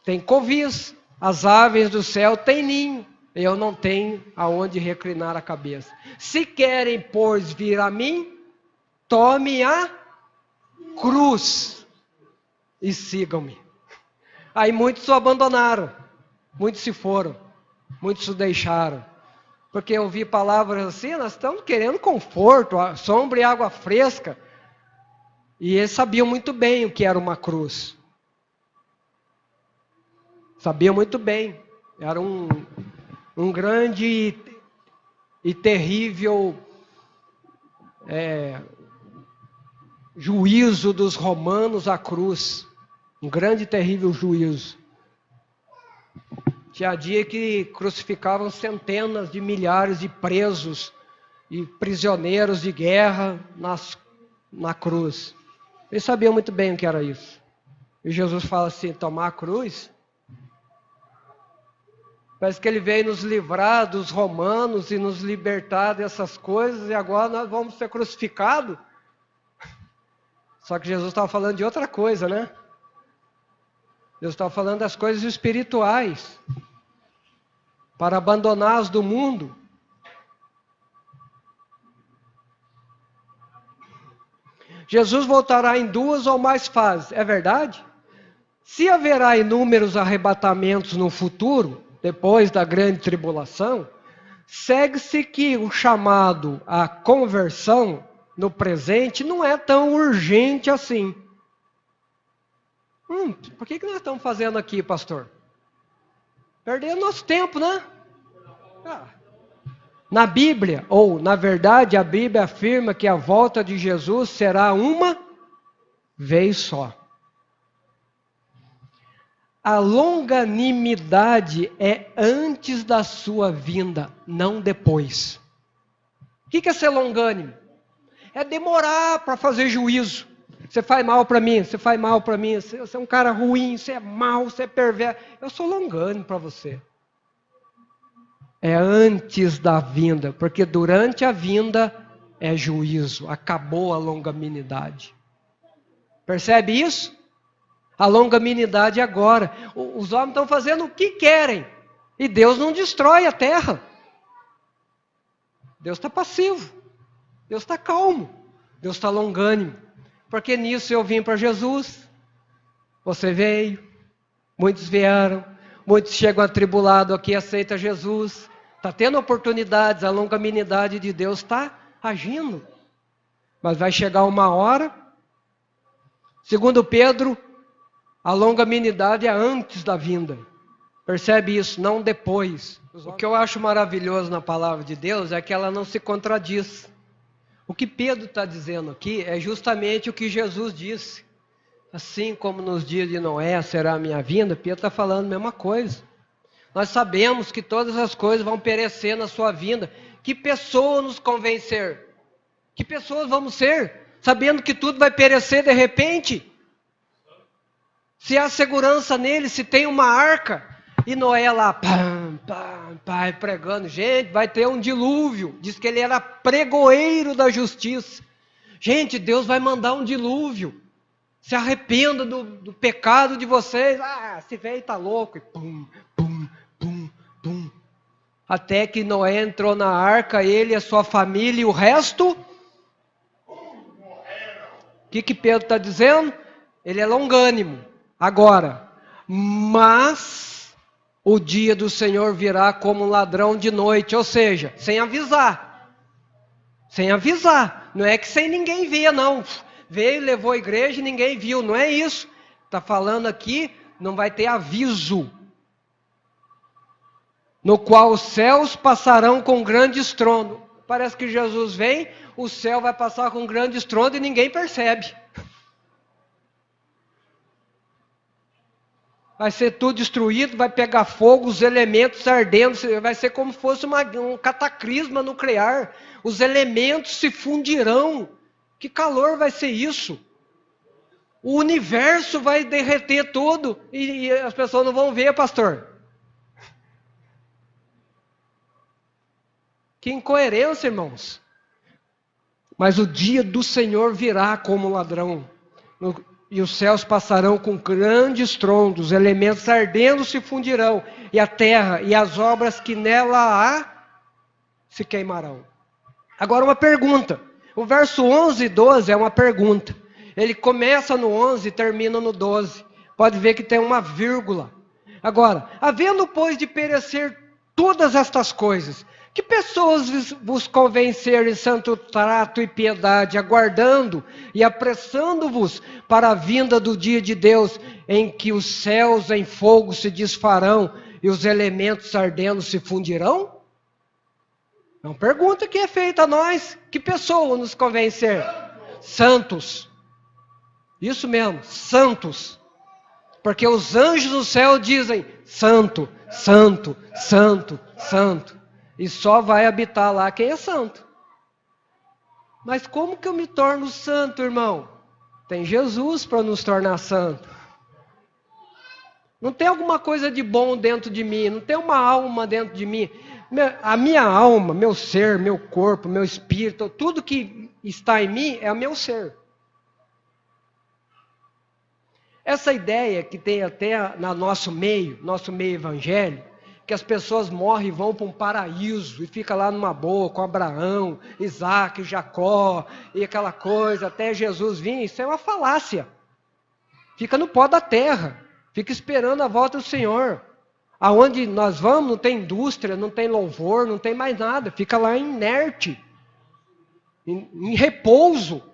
têm covis, as aves do céu têm ninho. Eu não tenho aonde reclinar a cabeça. Se querem, pois, vir a mim, tome a cruz e sigam-me. Aí muitos o abandonaram, muitos se foram, muitos o deixaram. Porque eu ouvi palavras assim, nós estamos querendo conforto, sombra e água fresca. E eles sabiam muito bem o que era uma cruz. Sabiam muito bem. Era um grande e terrível juízo dos romanos à cruz. Um grande e terrível juízo. Tinha dia que crucificavam centenas de milhares de presos e prisioneiros de guerra na cruz. Eles sabiam muito bem o que era isso. E Jesus fala assim, tomar a cruz? Parece que ele veio nos livrar dos romanos e nos libertar dessas coisas, e agora nós vamos ser crucificados? Só que Jesus estava falando de outra coisa, né? Deus está falando das coisas espirituais. Para abandonar as do mundo. Jesus voltará em 2 ou mais fases, é verdade? Se haverá inúmeros arrebatamentos no futuro, depois da grande tribulação, segue-se que o chamado à conversão no presente não é tão urgente assim. Por que nós estamos fazendo aqui, pastor? Perdendo nosso tempo, né? Na Bíblia, ou na verdade a Bíblia afirma que a volta de Jesus será uma vez só. A longanimidade é antes da sua vinda, não depois. O que é ser longânimo? É demorar para fazer juízo. Você faz mal para mim, você faz mal para mim, você é um cara ruim, você é mau, você é perverso. Eu sou longânimo para você. É antes da vinda, porque durante a vinda é juízo, acabou a longanimidade. Percebe isso? A longanimidade agora. Os homens estão fazendo o que querem, e Deus não destrói a terra. Deus está passivo, Deus está calmo, Deus está longânimo. Porque nisso eu vim para Jesus, você veio, muitos vieram, muitos chegam atribulados aqui, aceitam Jesus. Está tendo oportunidades, a longanimidade de Deus está agindo. Mas vai chegar uma hora, segundo Pedro, a longanimidade é antes da vinda. Percebe isso, não depois. O que eu acho maravilhoso na palavra de Deus é que ela não se contradiz. O que Pedro está dizendo aqui é justamente o que Jesus disse. Assim como nos dias de Noé será a minha vinda, Pedro está falando a mesma coisa. Nós sabemos que todas as coisas vão perecer na sua vinda. Que pessoa nos convencer? Que pessoas vamos ser? Sabendo que tudo vai perecer de repente? Se há segurança nele, se tem uma arca, e Noé lá, pregando, gente, vai ter um dilúvio. Diz que ele era pregoeiro da justiça. Gente, Deus vai mandar um dilúvio. Se arrependa do pecado de vocês. Esse velho está louco. E pum. Até que Noé entrou na arca, ele, a sua família e o resto. O que Pedro está dizendo? Ele é longânimo. Agora, mas o dia do Senhor virá como um ladrão de noite, ou seja, sem avisar. Sem avisar. Não é que sem ninguém ver, não. Veio, levou a igreja e ninguém viu. Não é isso. Está falando aqui, não vai ter aviso. No qual os céus passarão com grande estrondo. Parece que Jesus vem, o céu vai passar com grande estrondo e ninguém percebe. Vai ser tudo destruído, vai pegar fogo, os elementos ardendo, vai ser como se fosse um cataclisma nuclear. Os elementos se fundirão. Que calor vai ser isso? O universo vai derreter tudo e as pessoas não vão ver, pastor. Que incoerência, irmãos. Mas o dia do Senhor virá como ladrão. E os céus passarão com grande estrondo, os elementos ardendo se fundirão, e a terra e as obras que nela há se queimarão. Agora uma pergunta. O verso 11 e 12 é uma pergunta. Ele começa no 11 e termina no 12. Pode ver que tem uma vírgula. Agora, havendo pois de perecer todas estas coisas, que pessoas vos convencerem santo trato e piedade, aguardando e apressando-vos para a vinda do dia de Deus, em que os céus em fogo se desfarão e os elementos ardendo se fundirão? É uma pergunta que é feita a nós. Que pessoa nos convencer? Santos. Isso mesmo, santos. Porque os anjos do céu dizem, santo, santo, santo, santo. E só vai habitar lá quem é santo. Mas como que eu me torno santo, irmão? Tem Jesus para nos tornar santo. Não tem alguma coisa de bom dentro de mim, não tem uma alma dentro de mim. A minha alma, meu ser, meu corpo, meu espírito, tudo que está em mim é o meu ser. Essa ideia que tem até no nosso meio evangélico, que as pessoas morrem e vão para um paraíso, e fica lá numa boa com Abraão, Isaac, Jacó, e aquela coisa, até Jesus vir, isso é uma falácia. Fica no pó da terra, fica esperando a volta do Senhor. Aonde nós vamos não tem indústria, não tem louvor, não tem mais nada, fica lá inerte, em repouso.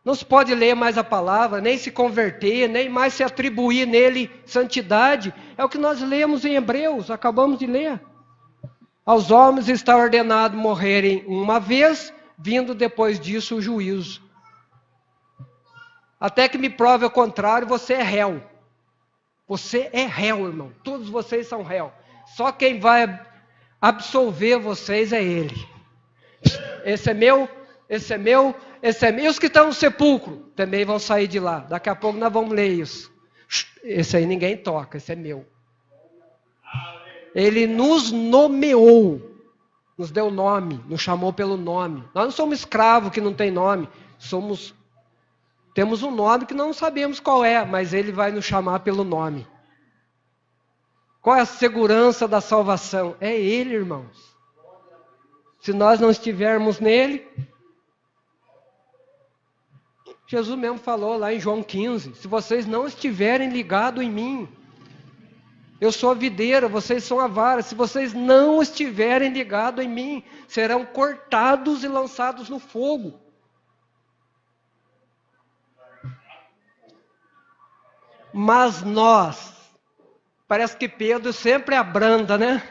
Não se pode ler mais a palavra, nem se converter, nem mais se atribuir nele santidade. É o que nós lemos em Hebreus, acabamos de ler. Aos homens está ordenado morrerem uma vez, vindo depois disso o juízo. Até que me prove o contrário, você é réu. Você é réu, irmão. Todos vocês são réu. Só quem vai absolver vocês é Ele. Esse é meu, esse é meu, esse é meu. E os que estão no sepulcro também vão sair de lá. Daqui a pouco nós vamos ler isso. Esse aí ninguém toca, esse é meu. Ele nos nomeou, nos deu nome, nos chamou pelo nome. Nós não somos escravos que não tem nome, temos um nome que não sabemos qual é, mas Ele vai nos chamar pelo nome. Qual é a segurança da salvação? É Ele, irmãos. Se nós não estivermos nele, Jesus mesmo falou lá em João 15, se vocês não estiverem ligados em mim, eu sou a videira, vocês são a vara, se vocês não estiverem ligados em mim, serão cortados e lançados no fogo. Mas nós, parece que Pedro sempre abranda, né?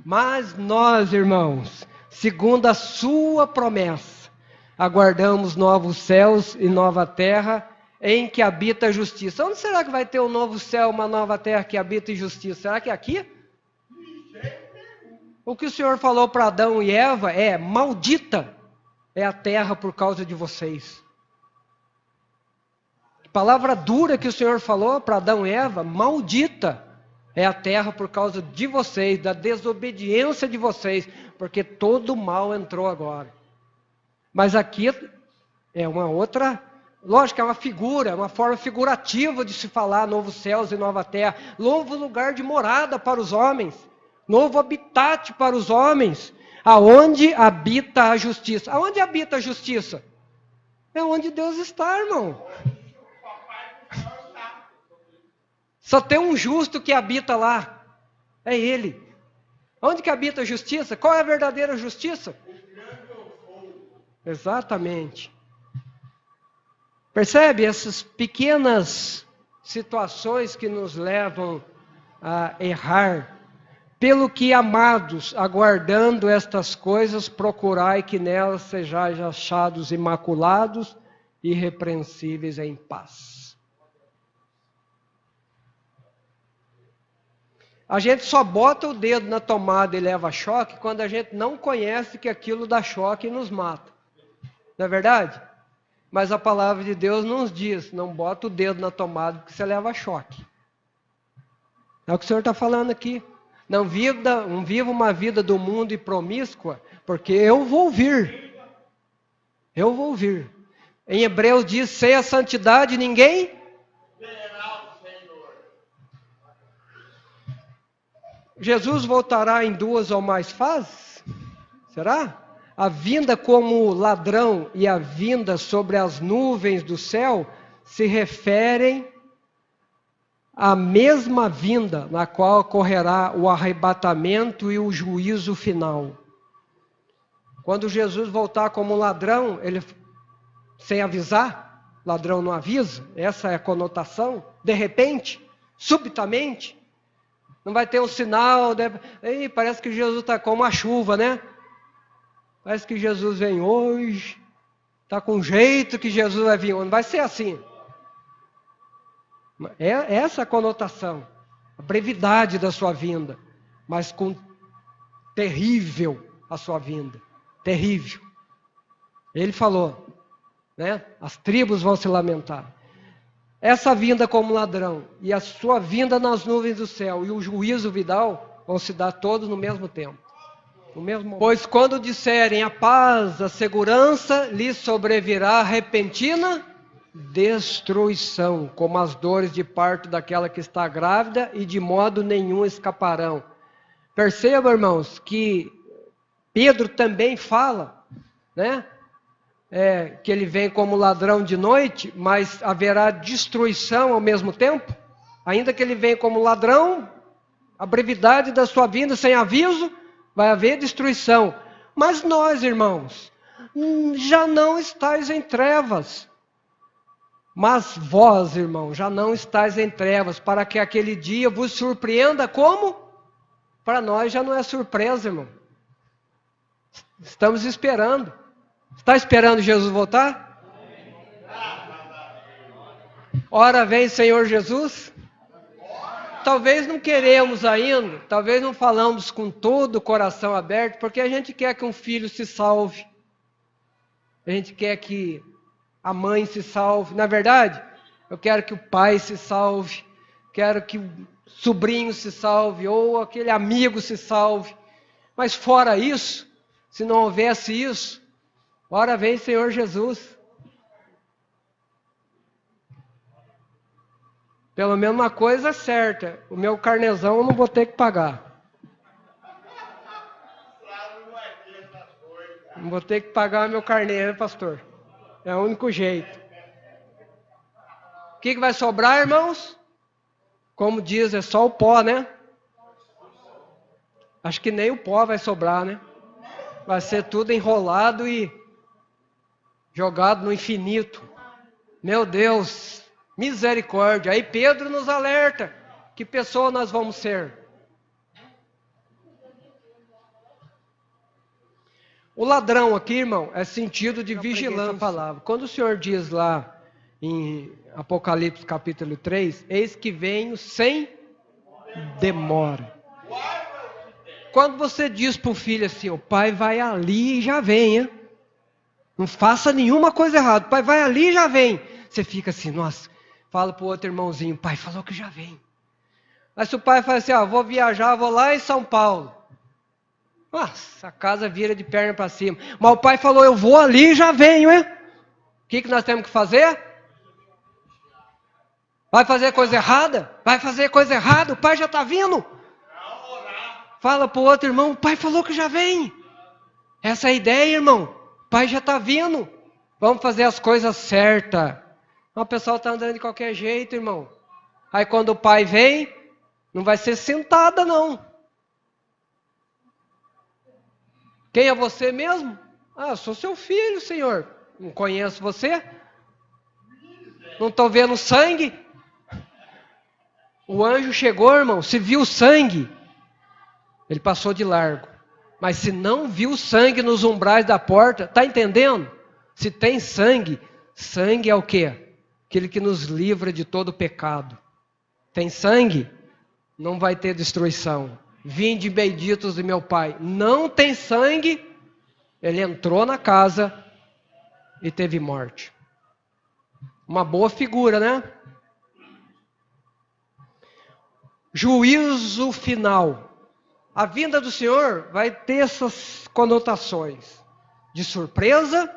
Mas nós, irmãos, segundo a sua promessa, aguardamos novos céus e nova terra em que habita a justiça. Onde será que vai ter um novo céu, uma nova terra que habita em justiça? Será que é aqui? O que o Senhor falou para Adão e Eva é: maldita é a terra por causa de vocês. Palavra dura que o Senhor falou para Adão e Eva: maldita é a terra por causa de vocês, da desobediência de vocês, porque todo mal entrou agora. Mas aqui é uma outra, lógico, é uma figura, uma forma figurativa de se falar novos céus e nova terra, novo lugar de morada para os homens, novo habitat para os homens, aonde habita a justiça. Aonde habita a justiça? É onde Deus está, irmão. Só tem um justo que habita lá, é Ele. Onde que habita a justiça? Qual é a verdadeira justiça? Exatamente. Percebe essas pequenas situações que nos levam a errar? Pelo que, amados, aguardando estas coisas, procurai que nelas sejais achados imaculados e irrepreensíveis em paz. A gente só bota o dedo na tomada e leva choque quando a gente não conhece que aquilo dá choque e nos mata. Não é verdade? Mas a palavra de Deus nos diz: não bota o dedo na tomada que você leva choque. É o que o Senhor está falando aqui. Não viva uma vida do mundo e promíscua, porque eu vou vir. Eu vou vir. Em Hebreus diz: sem a santidade ninguém verá o Senhor. Jesus voltará em 2 ou mais fases? Será? A vinda como ladrão e a vinda sobre as nuvens do céu se referem à mesma vinda na qual ocorrerá o arrebatamento e o juízo final. Quando Jesus voltar como ladrão, ele sem avisar, ladrão não avisa, essa é a conotação, de repente, subitamente, não vai ter um sinal, parece que Jesus está como a chuva, né? Parece que Jesus vem hoje, está com jeito que Jesus vai vir, não vai ser assim. É essa a conotação, a brevidade da sua vinda, mas com terrível a sua vinda, terrível. Ele falou, né? As tribos vão se lamentar. Essa vinda como ladrão e a sua vinda nas nuvens do céu e o juízo final vão se dar todos no mesmo tempo. No mesmo momento. Pois quando disserem a paz, a segurança, lhes sobrevirá repentina destruição, como as dores de parto daquela que está grávida, e de modo nenhum escaparão. Perceba, irmãos, que Pedro também fala, né? Que ele vem como ladrão de noite, mas haverá destruição ao mesmo tempo. Ainda que ele venha como ladrão, a brevidade da sua vinda sem aviso, vai haver destruição. Mas nós, irmãos, já não estáis em trevas. Mas vós, irmãos, já não estáis em trevas, para que aquele dia vos surpreenda como? Para nós já não é surpresa, irmão. Estamos esperando. Está esperando Jesus voltar? Ora vem, Senhor Jesus. Talvez não queremos ainda, talvez não falamos com todo o coração aberto, porque a gente quer que um filho se salve. A gente quer que a mãe se salve. Na verdade, eu quero que o pai se salve, quero que o sobrinho se salve, ou aquele amigo se salve. Mas fora isso, se não houvesse isso, ora vem, Senhor Jesus. Pelo menos uma coisa é certa, o meu carnezão eu não vou ter que pagar. Não vou ter que pagar meu carnê, né, pastor? É o único jeito. O que vai sobrar, irmãos? Como diz, é só o pó, né? Acho que nem o pó vai sobrar, né? Vai ser tudo enrolado e jogado no infinito. Meu Deus, misericórdia. Aí Pedro nos alerta. Que pessoa nós vamos ser? O ladrão aqui, irmão, é sentido de vigilância. Palavra. Quando o Senhor diz lá em Apocalipse capítulo 3, eis que venho sem demora. Quando você diz para o filho assim, o pai vai ali e já vem, hein? Não faça nenhuma coisa errada, o pai vai ali e já vem. Você fica assim, nossa, fala para o outro irmãozinho, o pai falou que já vem. Mas se o pai fala assim, vou viajar, vou lá em São Paulo. Nossa, a casa vira de perna para cima. Mas o pai falou, eu vou ali e já venho, hein? O que nós temos que fazer? Vai fazer coisa errada? Vai fazer coisa errada, o pai já está vindo. Fala para o outro irmão, o pai falou que já vem. Essa é a ideia, irmão. O pai já está vindo. Vamos fazer as coisas certas. O pessoal está andando de qualquer jeito, irmão. Aí quando o pai vem, não vai ser sentada, não. Quem é você mesmo? Eu sou seu filho, Senhor. Não conheço você? Não estou vendo sangue? O anjo chegou, irmão. Se viu sangue, ele passou de largo. Mas se não viu sangue nos umbrais da porta, está entendendo? Se tem sangue, sangue é o quê? Aquele que nos livra de todo pecado. Tem sangue? Não vai ter destruição. Vinde benditos de meu Pai. Não tem sangue, ele entrou na casa e teve morte. Uma boa figura, né? Juízo final. A vinda do Senhor vai ter essas conotações de surpresa,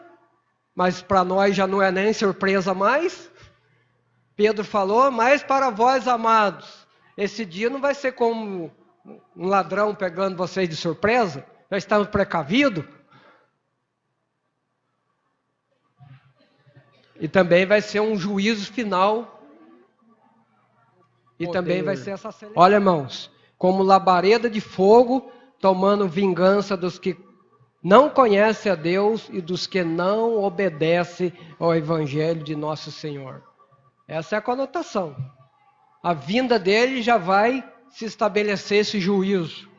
mas para nós já não é nem surpresa mais. Pedro falou, mas para vós, amados, esse dia não vai ser como um ladrão pegando vocês de surpresa, já estamos precavidos. E também vai ser um juízo final. E também vai ser essa celebração. Olha, irmãos, como labareda de fogo, tomando vingança dos que não conhecem a Deus e dos que não obedecem ao Evangelho de nosso Senhor. Essa é a conotação. A vinda dele já vai se estabelecer esse juízo.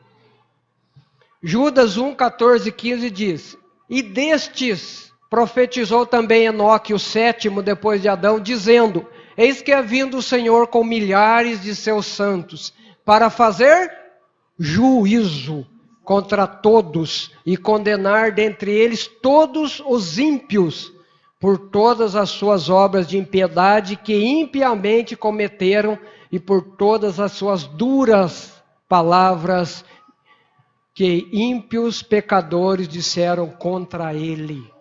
Judas 1, 14 e 15 diz, e destes profetizou também Enoque, o sétimo depois de Adão, dizendo, eis que é vindo o Senhor com milhares de seus santos, para fazer juízo contra todos e condenar dentre eles todos os ímpios por todas as suas obras de impiedade que impiamente cometeram e por todas as suas duras palavras que ímpios pecadores disseram contra ele.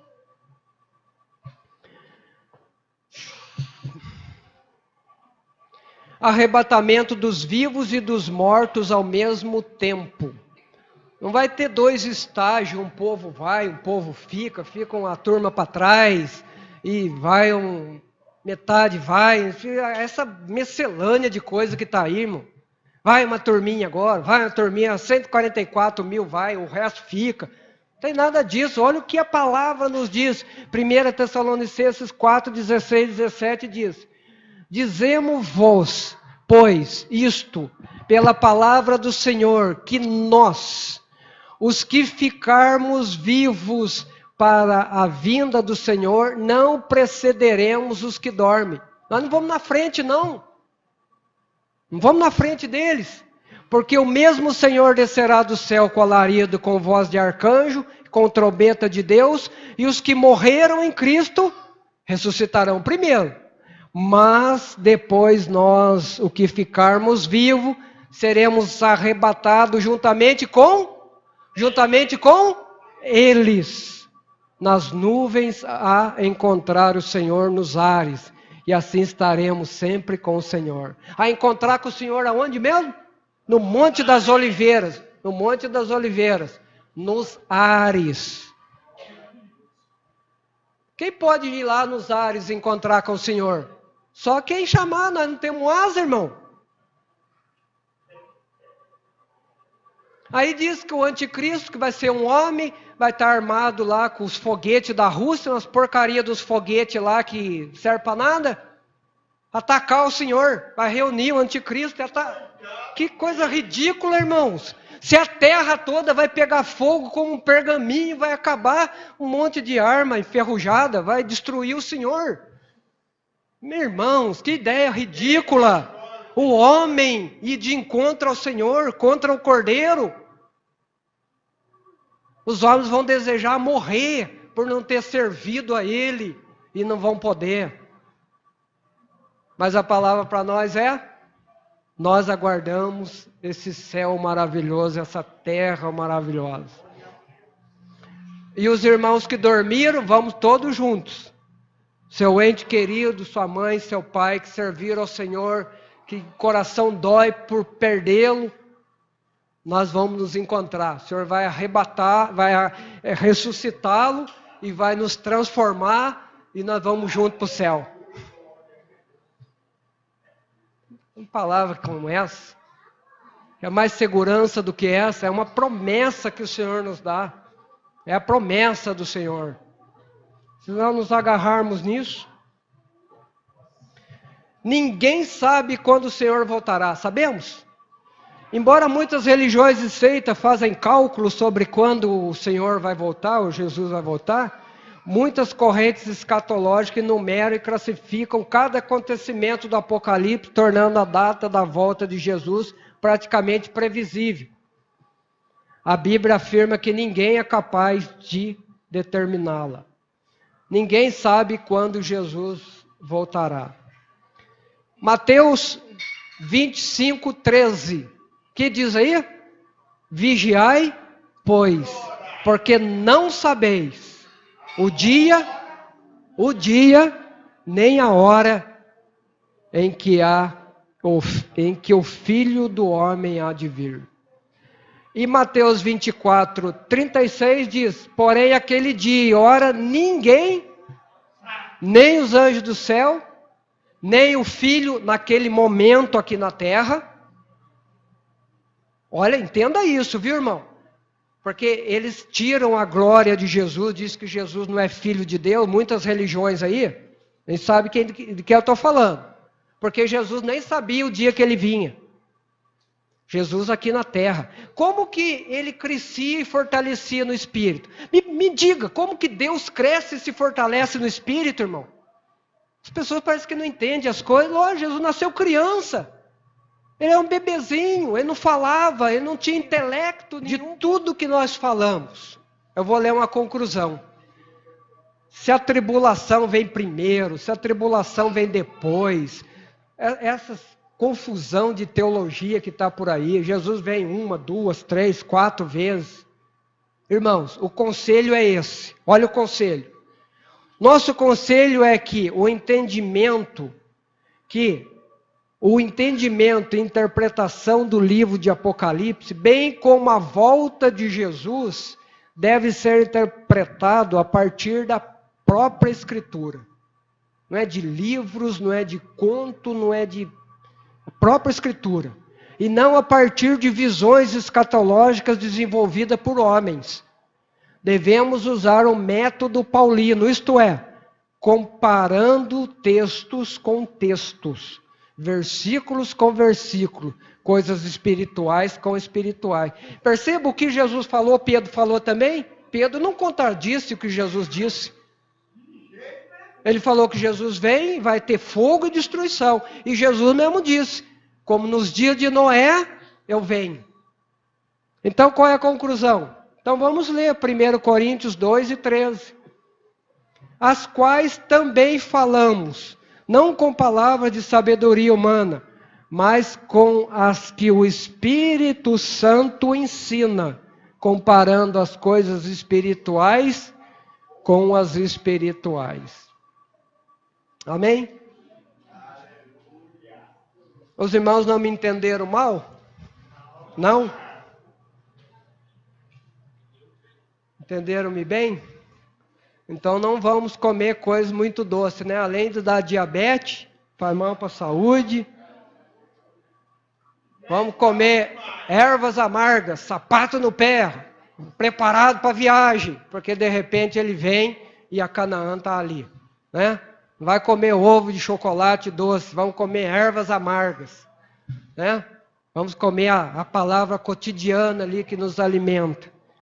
arrebatamento dos vivos e dos mortos ao mesmo tempo. Não vai ter dois estágios, um povo vai, um povo fica uma turma para trás, e vai metade vai, essa miscelânea de coisa que está aí, irmão. Vai uma turminha agora, vai uma turminha, 144 mil vai, o resto fica. Não tem nada disso, olha o que a palavra nos diz. 1 Tessalonicenses 4, 16, 17 diz: dizemos-vos, pois, isto, pela palavra do Senhor, que nós, os que ficarmos vivos para a vinda do Senhor, não precederemos os que dormem. Nós não vamos na frente, não. Não vamos na frente deles. Porque o mesmo Senhor descerá do céu com alarido, com voz de arcanjo, com trombeta de Deus, e os que morreram em Cristo ressuscitarão primeiro. Mas depois nós, o que ficarmos vivos, seremos arrebatados juntamente com eles, nas nuvens, a encontrar o Senhor nos ares. E assim estaremos sempre com o Senhor. A encontrar com o Senhor aonde mesmo? No Monte das Oliveiras. No Monte das Oliveiras. Nos ares. Quem pode ir lá nos ares e encontrar com o Senhor? Só quem chamar, nós não temos asa, irmão. Aí diz que o anticristo, que vai ser um homem, vai estar armado lá com os foguetes da Rússia, umas porcarias dos foguetes lá que não serve para nada. Atacar o Senhor, vai reunir o anticristo. Que coisa ridícula, irmãos. Se a terra toda vai pegar fogo como um pergaminho, vai acabar um monte de arma enferrujada, vai destruir o Senhor. Meus irmãos, que ideia ridícula. O homem ir de encontro ao Senhor, contra o Cordeiro. Os homens vão desejar morrer por não ter servido a Ele e não vão poder. Mas a palavra para nós é: nós aguardamos esse céu maravilhoso, essa terra maravilhosa. E os irmãos que dormiram, vamos todos juntos. Seu ente querido, sua mãe, seu pai, que serviram ao Senhor, que o coração dói por perdê-lo, nós vamos nos encontrar. O Senhor vai arrebatar, vai ressuscitá-lo e vai nos transformar e nós vamos junto para o céu. Uma palavra como essa, é mais segurança do que essa, é uma promessa que o Senhor nos dá. É a promessa do Senhor. Se nós nos agarrarmos nisso, ninguém sabe quando o Senhor voltará, sabemos? Embora muitas religiões e seitas fazem cálculos sobre quando o Senhor vai voltar, ou Jesus vai voltar, muitas correntes escatológicas enumeram e classificam cada acontecimento do Apocalipse, tornando a data da volta de Jesus praticamente previsível. A Bíblia afirma que ninguém é capaz de determiná-la. Ninguém sabe quando Jesus voltará. Mateus 25, 13. Que diz aí? Vigiai, pois, porque não sabeis o dia, nem a hora em que o Filho do Homem há de vir. E Mateus 24, 36 diz: porém aquele dia e hora ninguém, nem os anjos do céu, nem o Filho naquele momento aqui na terra. Olha, entenda isso, viu, irmão? Porque eles tiram a glória de Jesus, diz que Jesus não é filho de Deus, muitas religiões aí, nem sabe de que eu estou falando. Porque Jesus nem sabia o dia que ele vinha. Jesus aqui na terra. Como que ele crescia e fortalecia no Espírito? Me diga, como que Deus cresce e se fortalece no Espírito, irmão? As pessoas parecem que não entendem as coisas. Olha, Jesus nasceu criança. Ele é um bebezinho, ele não falava, ele não tinha intelecto de tudo que nós falamos. Eu vou ler uma conclusão. Se a tribulação vem primeiro, se a tribulação vem depois, essa confusão de teologia que está por aí, Jesus vem 1, 2, 3, 4 vezes. Irmãos, o conselho é esse. Olha o conselho. Nosso conselho é que o entendimento que o entendimento e interpretação do livro de Apocalipse, bem como a volta de Jesus, deve ser interpretado a partir da própria Escritura. Não é de livros, não é de conto, não é de própria Escritura. E não a partir de visões escatológicas desenvolvidas por homens. Devemos usar o método paulino, isto é, comparando textos com textos, versículos com versículos, coisas espirituais com espirituais. Perceba o que Jesus falou, Pedro falou também? Pedro não contradisse o que Jesus disse. Ele falou que Jesus vem, vai ter fogo e destruição. E Jesus mesmo disse, como nos dias de Noé, eu venho. Então qual é a conclusão? Então vamos ler 1 Coríntios 2 e 13. As quais também falamos, não com palavras de sabedoria humana, mas com as que o Espírito Santo ensina, comparando as coisas espirituais com as espirituais. Amém? Os irmãos não me entenderam mal? Não? Entenderam-me bem? Então não vamos comer coisas muito doces, né? Além de dar diabetes, faz mal para a saúde. Vamos comer ervas amargas, sapato no pé, preparado para a viagem, porque de repente ele vem e a Canaã está ali, né? Não vai comer ovo de chocolate doce, vamos comer ervas amargas, né? Vamos comer a palavra cotidiana ali que nos alimenta.